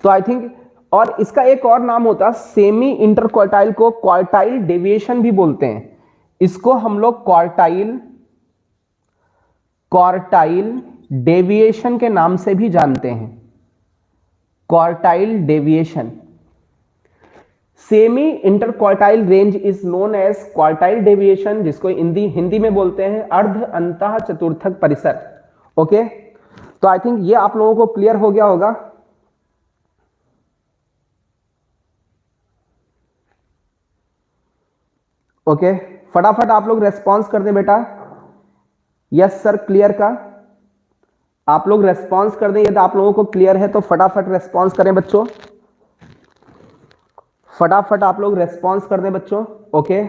तो आई थिंक, और इसका एक और नाम होता है सेमी इंटरक्वार्टाइल को क्वार्टाइल डेविएशन भी बोलते हैं। इसको हम लोग क्वार्टाइल डेविएशन के नाम से भी जानते हैं, quartile deviation. Semi interquartile range is known as quartile deviation, जिसको हिंदी में बोलते हैं अर्ध अंतः चतुर्थक परिसर। ओके, तो आई थिंक ये आप लोगों को क्लियर हो गया होगा। ओके, फटाफट आप लोग रेस्पॉन्स कर दें बेटा, यस सर क्लियर का। आप लोग रेस्पॉन्स कर दें, यदि आप लोगों को क्लियर है तो फटाफट रेस्पॉन्स करें बच्चों, फटाफट आप लोग रेस्पॉन्स कर दें बच्चों। ओके,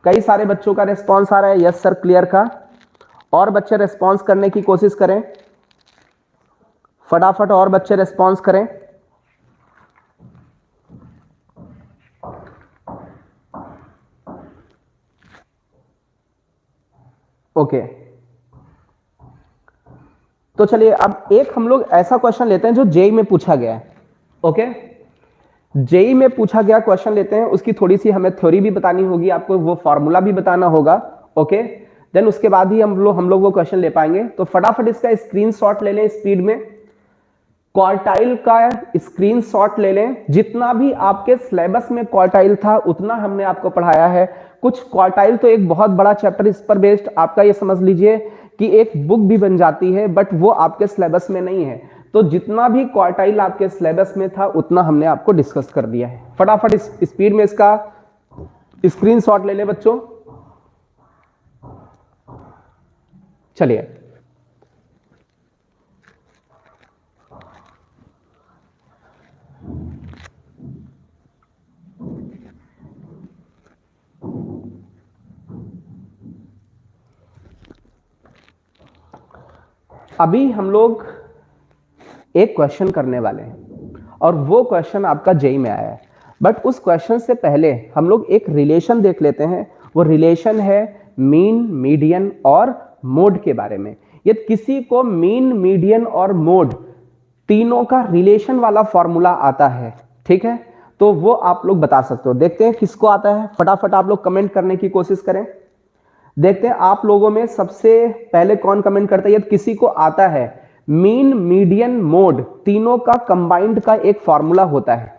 कई सारे बच्चों का रेस्पॉन्स आ रहा है यस सर क्लियर का, और बच्चे रेस्पॉन्स करने की कोशिश करें, फटाफट और बच्चे रेस्पॉन्स करें। ओके, तो चलिए अब एक हम लोग ऐसा क्वेश्चन लेते हैं जो जेई में पूछा गया है। ओके, जेई में पूछा गया क्वेश्चन लेते हैं, उसकी थोड़ी सी हमें थ्योरी भी बतानी होगी, आपको वो फॉर्मूला भी बताना होगा। ओके, देन उसके बाद ही हम लोग वो क्वेश्चन ले पाएंगे। तो फटाफट इसका स्क्रीनशॉट ले लें स्पीड में, क्वार्टाइल का स्क्रीनशॉट ले लें। जितना भी आपके सिलेबस में क्वार्टाइल था उतना हमने आपको पढ़ाया है। कुछ क्वार्टाइल तो एक बहुत बड़ा चैप्टर इस पर बेस्ड आपका ये समझ लीजिए कि एक बुक भी बन जाती है, बट वो आपके सिलेबस में नहीं है। तो जितना भी क्वार्टाइल आपके सिलेबस में था उतना हमने आपको डिस्कस कर दिया है। फटाफट इस स्पीड में इसका स्क्रीनशॉट ले ले बच्चों। चलिए, अभी हम लोग एक क्वेश्चन करने वाले हैं और वो क्वेश्चन आपका जेई में आया है, बट उस क्वेश्चन से पहले हम लोग एक रिलेशन देख लेते हैं। वो रिलेशन है मीन, मीडियन और मोड के बारे में। यदि किसी को मीन, मीडियन और मोड तीनों का रिलेशन वाला फॉर्मूला आता है, ठीक है, तो वो आप लोग बता सकते हो। देखते हैं किसको आता है, फटाफट आप लोग कमेंट करने की कोशिश करें। देखते हैं आप लोगों में सबसे पहले कौन कमेंट करता है। यदि किसी को आता है मीन, मीडियन, मोड तीनों का कंबाइंड का एक फॉर्मूला होता है।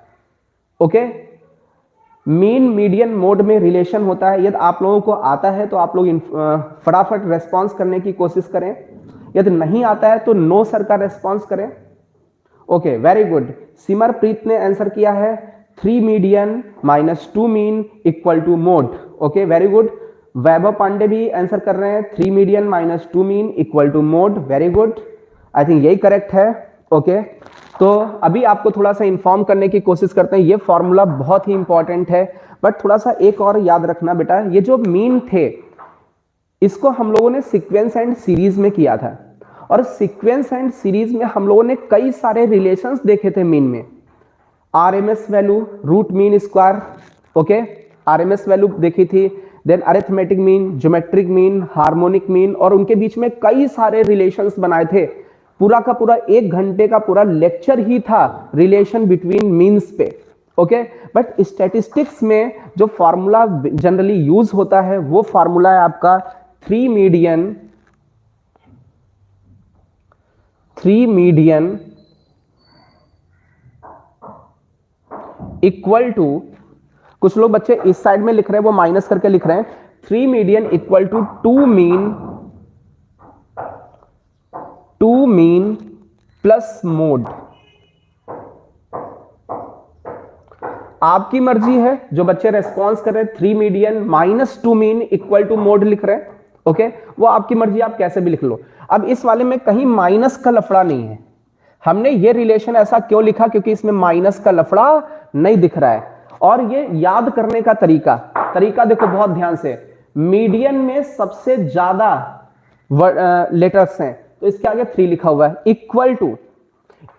ओके, मीन, मीडियन, मोड में रिलेशन होता है। यदि आप लोगों को आता है तो आप लोग फटाफट रेस्पॉन्स करने की कोशिश करें। यदि नहीं आता है तो नो सर का रेस्पॉन्स करें। Okay, very good. सिमरप्रीत ने आंसर किया है 3 median minus 2 mean equal to mode. Okay, very good. Vaibhav Pandey भी आंसर कर रहे हैं 3 median minus 2 mean equal to mode. Very good, I think यही करेक्ट है। ओके, तो अभी आपको थोड़ा सा इंफॉर्म करने की कोशिश करते हैं। ये फॉर्मूला बहुत ही इंपॉर्टेंट है, बट थोड़ा सा एक और याद रखना बेटा, ये जो मीन थे इसको हम लोगों ने सीक्वेंस एंड सीरीज में किया था, और सीक्वेंस एंड सीरीज में हम लोगों ने कई सारे रिलेशंस देखे थे मीन में। RMS value, root mean square, okay, RMS value देखी थी, then arithmetic mean, geometric mean, harmonic mean, और उनके बीच में कई सारे रिलेशंस बनाए थे। पूरा का पूरा 1 घंटे का पूरा लेक्चर ही था रिलेशन बिटवीन मीन्स पे। ओके, बट स्टैटिस्टिक्स में जो फॉर्मूला जनरली यूज होता है वो फॉर्मूला है आपका 3 मीडियन इक्वल टू, कुछ लोग बच्चे इस साइड में लिख रहे हैं वो माइनस करके लिख रहे हैं, 3 median equal to 2 mean plus mode. आपकी मर्जी है, जो बच्चे रेस्पॉन्स कर रहे हैं 3 median minus 2 mean equal to mode लिख रहे हैं। ओके, वो आपकी मर्जी, आप कैसे भी लिख लो। अब इस वाले में कहीं माइनस का लफड़ा नहीं है। हमने ये रिलेशन ऐसा क्यों लिखा, क्योंकि इसमें माइनस का लफड़ा नहीं दिख रहा है। और ये याद करने का तरीका देखो बहुत ध्यान से, मीडियन में सबसे ज्यादा लेटर्स हैं तो इसके आगे 3 लिखा हुआ है, इक्वल टू।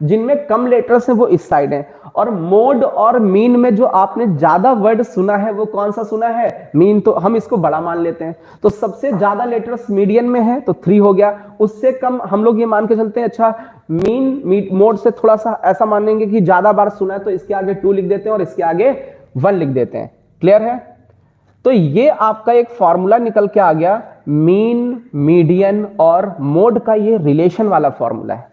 जिनमें कम लेटर्स हैं वो इस साइड हैं। और मोड और मीन में जो आपने ज्यादा वर्ड सुना है वो कौन सा सुना है? मीन। तो हम इसको बड़ा मान लेते हैं। तो सबसे ज्यादा लेटर्स मीडियन में है तो 3 हो गया। उससे कम हम लोग ये मान के चलते हैं, अच्छा मीन मोड से थोड़ा सा ऐसा मानेंगे कि ज्यादा बार सुना है तो इसके आगे 2 लिख देते हैं और इसके आगे 1 लिख देते हैं। क्लियर है? तो ये आपका एक फॉर्मूला निकल के आ गया, मीन, मीडियन और मोड का ये रिलेशन वाला फॉर्मूला है।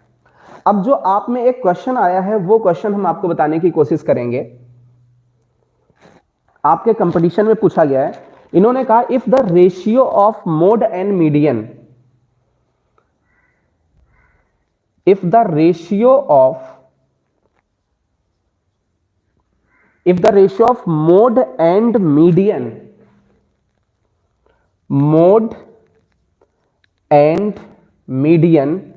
अब जो आप में एक क्वेश्चन आया है वो क्वेश्चन हम आपको बताने की कोशिश करेंगे। आपके कंपटीशन में पूछा गया है, इन्होंने कहा if the ratio of mode and median, if the ratio of mode and median, mode and median,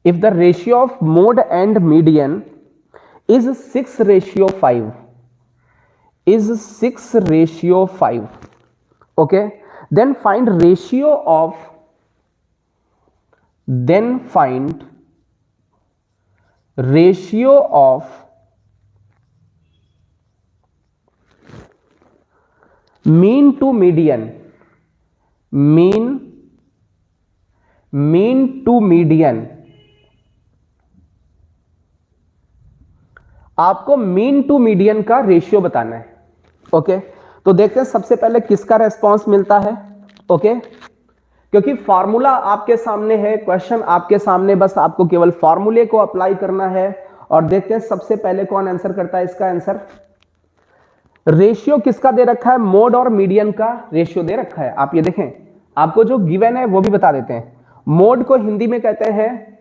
if the ratio of mode and median is 6:5, is 6:5, okay, then find ratio of mean to median, mean to median। आपको mean to median का ratio बताना है। Okay, तो देखते हैं सबसे पहले किसका रेस्पॉन्स मिलता है। ओके, क्योंकि फॉर्मूला आपके सामने है, क्वेश्चन आपके सामने, बस आपको केवल फॉर्मूले को अप्लाई करना है। और देखते हैं सबसे पहले कौन आंसर करता है इसका आंसर। रेशियो किसका दे रखा है? मोड और मीडियन का रेशियो दे रखा है। आप ये देखें, आपको जो गिवन है वो भी बता देते हैं। मोड को हिंदी में कहते हैं,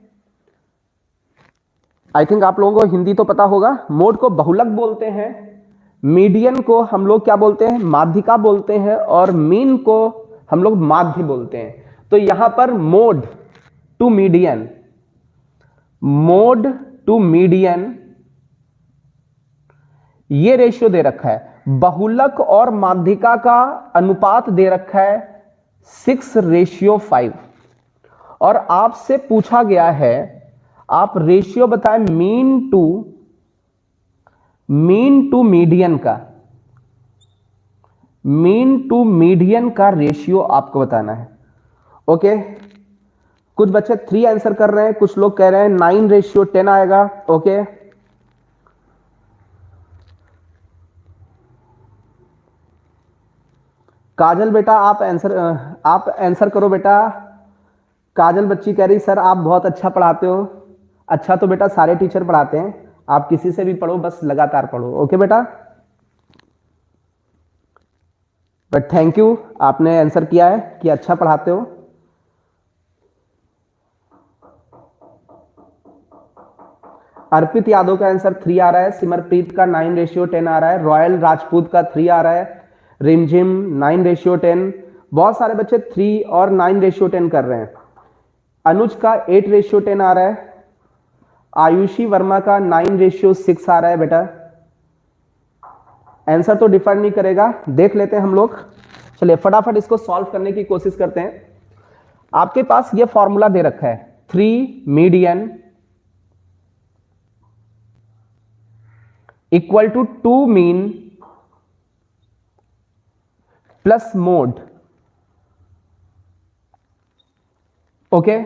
आई थिंक आप लोगों को हिंदी तो पता होगा, मोड को बहुलक बोलते हैं, मीडियन को हम लोग क्या बोलते हैं? माध्यिका बोलते हैं, और मीन को हम लोग माध्य बोलते हैं। तो यहां पर mode to median, mode to median ये रेशियो दे रखा है। बहुलक और माध्यिका का अनुपात दे रखा है 6:5। और आपसे पूछा गया है, आप रेशियो बताएं मीन टू मीडियन का, मीन टू मीडियन का रेशियो आपको बताना है। ओके, कुछ बच्चे 3 आंसर कर रहे हैं, कुछ लोग कह रहे हैं 9:10 आएगा। ओके, काजल बेटा आप आंसर करो बेटा। काजल बच्ची कह रही सर आप बहुत अच्छा पढ़ाते हो। अच्छा तो बेटा सारे टीचर पढ़ाते हैं, आप किसी से भी पढ़ो, बस लगातार पढ़ो। ओके बेटा, बट थैंक यू, आपने आंसर किया है कि अच्छा पढ़ाते हो। अर्पित यादव का आंसर 3 आ रहा है, सिमरप्रीत का 9:10 आ रहा है, रॉयल राजपूत का 3 आ रहा है, रिमझिम 9:10। बहुत सारे बच्चे 3 और 9:10 कर रहे हैं। अनुज का 8:10 आ रहा है, आयुषी वर्मा का 9:6 आ रहा है। बेटा आंसर तो डिफर नहीं करेगा, देख लेते हैं हम लोग। चलिए फटाफट इसको सॉल्व करने की कोशिश करते हैं। आपके पास ये फॉर्मूला दे रखा है, 3 median equal to 2 mean plus mode. Okay,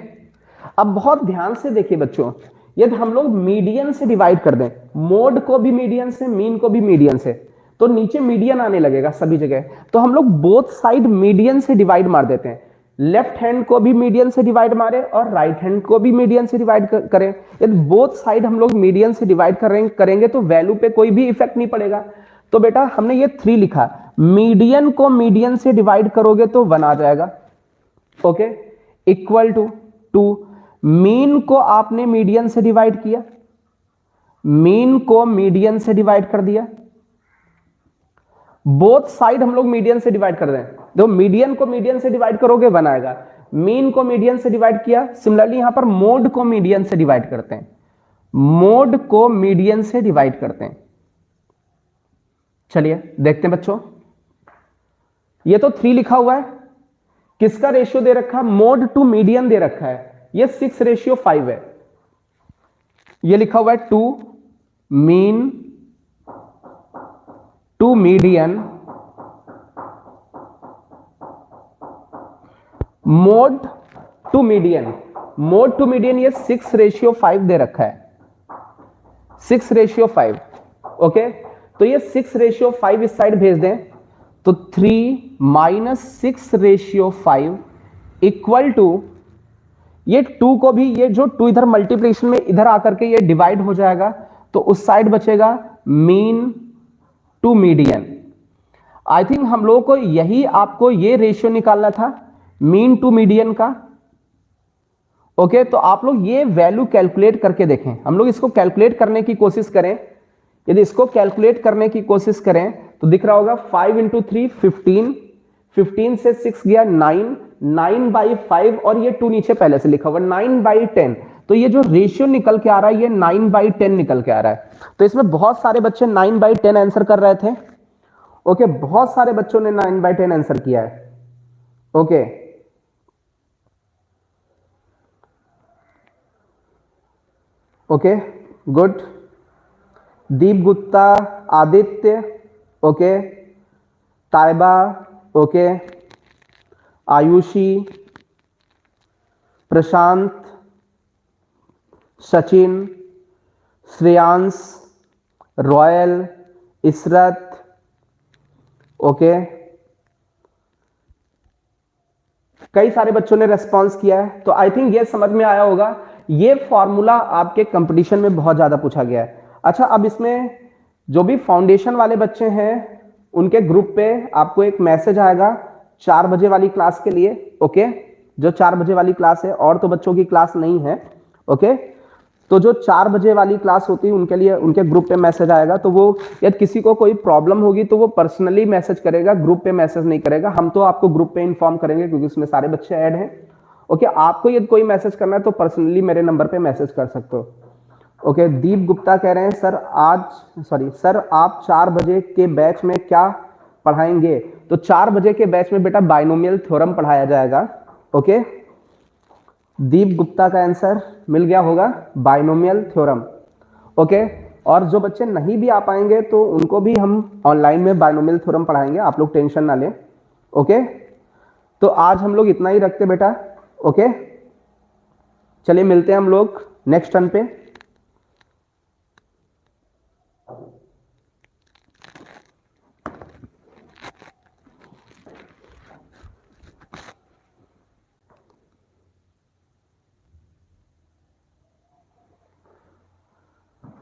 अब बहुत ध्यान से देखिए बच्चों, यदि हम लोग मीडियन से डिवाइड कर दें, मोड को भी मीडियन से, मीन को भी मीडियन से, तो नीचे मीडियन आने लगेगा सभी जगह। तो हम लोग बोथ साइड मीडियन से डिवाइड मार देते हैं। लेफ्ट हैंड को भी मीडियन से डिवाइड मारे और राइट हैंड को भी मीडियन से डिवाइड करें। यदि बोथ साइड हम लोग मीडियन से डिवाइड करेंगे तो वैल्यू पे कोई भी इफेक्ट नहीं पड़ेगा। तो बेटा हमने ये 3 लिखा, मीडियन को मीडियन से डिवाइड करोगे तो 1 आ जाएगा। ओके, इक्वल टू 2, मीन को आपने मीडियन से डिवाइड किया, मीन को मीडियन से डिवाइड कर दिया। बोथ साइड हम लोग मीडियन से डिवाइड कर दें, तो मीडियन को मीडियन से डिवाइड करोगे 1 आएगा। मीन को मीडियन से डिवाइड किया, सिमिलरली यहां पर मोड को मीडियन से डिवाइड करते हैं, मोड को मीडियन से डिवाइड करते हैं। चलिए देखते हैं बच्चों, ये तो 3 लिखा हुआ है, किसका रेशियो दे रखा है? मोड टू मीडियन दे रखा है, ये 6:5 है। ये लिखा हुआ है 2 mean to median mode to median. Mode to median ये 6:5 दे रखा है, 6:5। ओके, तो ये 6:5 इस साइड भेज दें तो 3 - 6:5 इक्वल टू, ये 2 को भी, ये जो 2 इधर मल्टीप्लिकेशन में इधर आकर के ये डिवाइड हो जाएगा, तो उस साइड बचेगा mean to median. I think हम लोगों को यही आपको ये रेशियो निकालना था, मीन टू मीडियन का। ओके, तो आप लोग ये वैल्यू कैलकुलेट करके देखें। हम लोग इसको कैलकुलेट करने की कोशिश करें। यदि इसको कैलकुलेट करने की कोशिश करें तो दिख रहा होगा 5 × 3 15, 15 से 6 गया 9, 9/5 और ये 2 नीचे पहले से लिखा हुआ 9/10। तो ये जो रेशियो निकल के आ रहा है ये 9/10 निकल के आ रहा है। तो इसमें बहुत सारे बच्चे 9/10 आंसर कर रहे थे। ओके, बहुत सारे बच्चों ने 9/10 आंसर किया है। Okay, okay, good. Deep Gupta, Aditya, okay, Taiba, okay, Ayushi, Prashant, Sachin, Shreyansh, Royal, Ishrat, okay, कई सारे बच्चों ने रेस्पॉन्स किया है। तो आई थिंक ये समझ में आया होगा, ये फॉर्मूला आपके कंपटीशन में बहुत ज्यादा पूछा गया है। अच्छा, अब इसमें जो भी फाउंडेशन वाले बच्चे हैं उनके ग्रुप पे आपको एक मैसेज आएगा 4 बजे वाली क्लास के लिए। ओके, जो 4 बजे वाली क्लास है, और तो बच्चों की क्लास नहीं है। ओके, तो जो 4 बजे वाली क्लास होती है उनके लिए उनके ग्रुप पे मैसेज आएगा। तो वो यदि किसी को कोई प्रॉब्लम होगी तो वो पर्सनली मैसेज करेगा, ग्रुप पे मैसेज नहीं करेगा। हम तो आपको ग्रुप पे इन्फॉर्म करेंगे क्योंकि उसमें सारे बच्चे ऐड हैं। ओके, आपको यदि कोई मैसेज करना है तो पर्सनली मेरे नंबर पे मैसेज कर सकते हो। ओके, दीप गुप्ता कह रहे हैं सर आप 4 बजे के बैच में क्या पढ़ाएंगे? तो 4 बजे के बैच में बेटा बाइनोमियल थ्योरम पढ़ाया जाएगा। ओके, दीप गुप्ता का आंसर मिल गया होगा, बाइनोमियल थ्योरम। ओके, और जो बच्चे नहीं भी आ पाएंगे तो उनको भी हम ऑनलाइन में बाइनोमियल थ्योरम पढ़ाएंगे, आप लोग टेंशन ना लें। ओके, तो आज हम लोग इतना ही रखते बेटा। ओके, चलिए मिलते हैं हम लोग नेक्स्ट टर्न पे।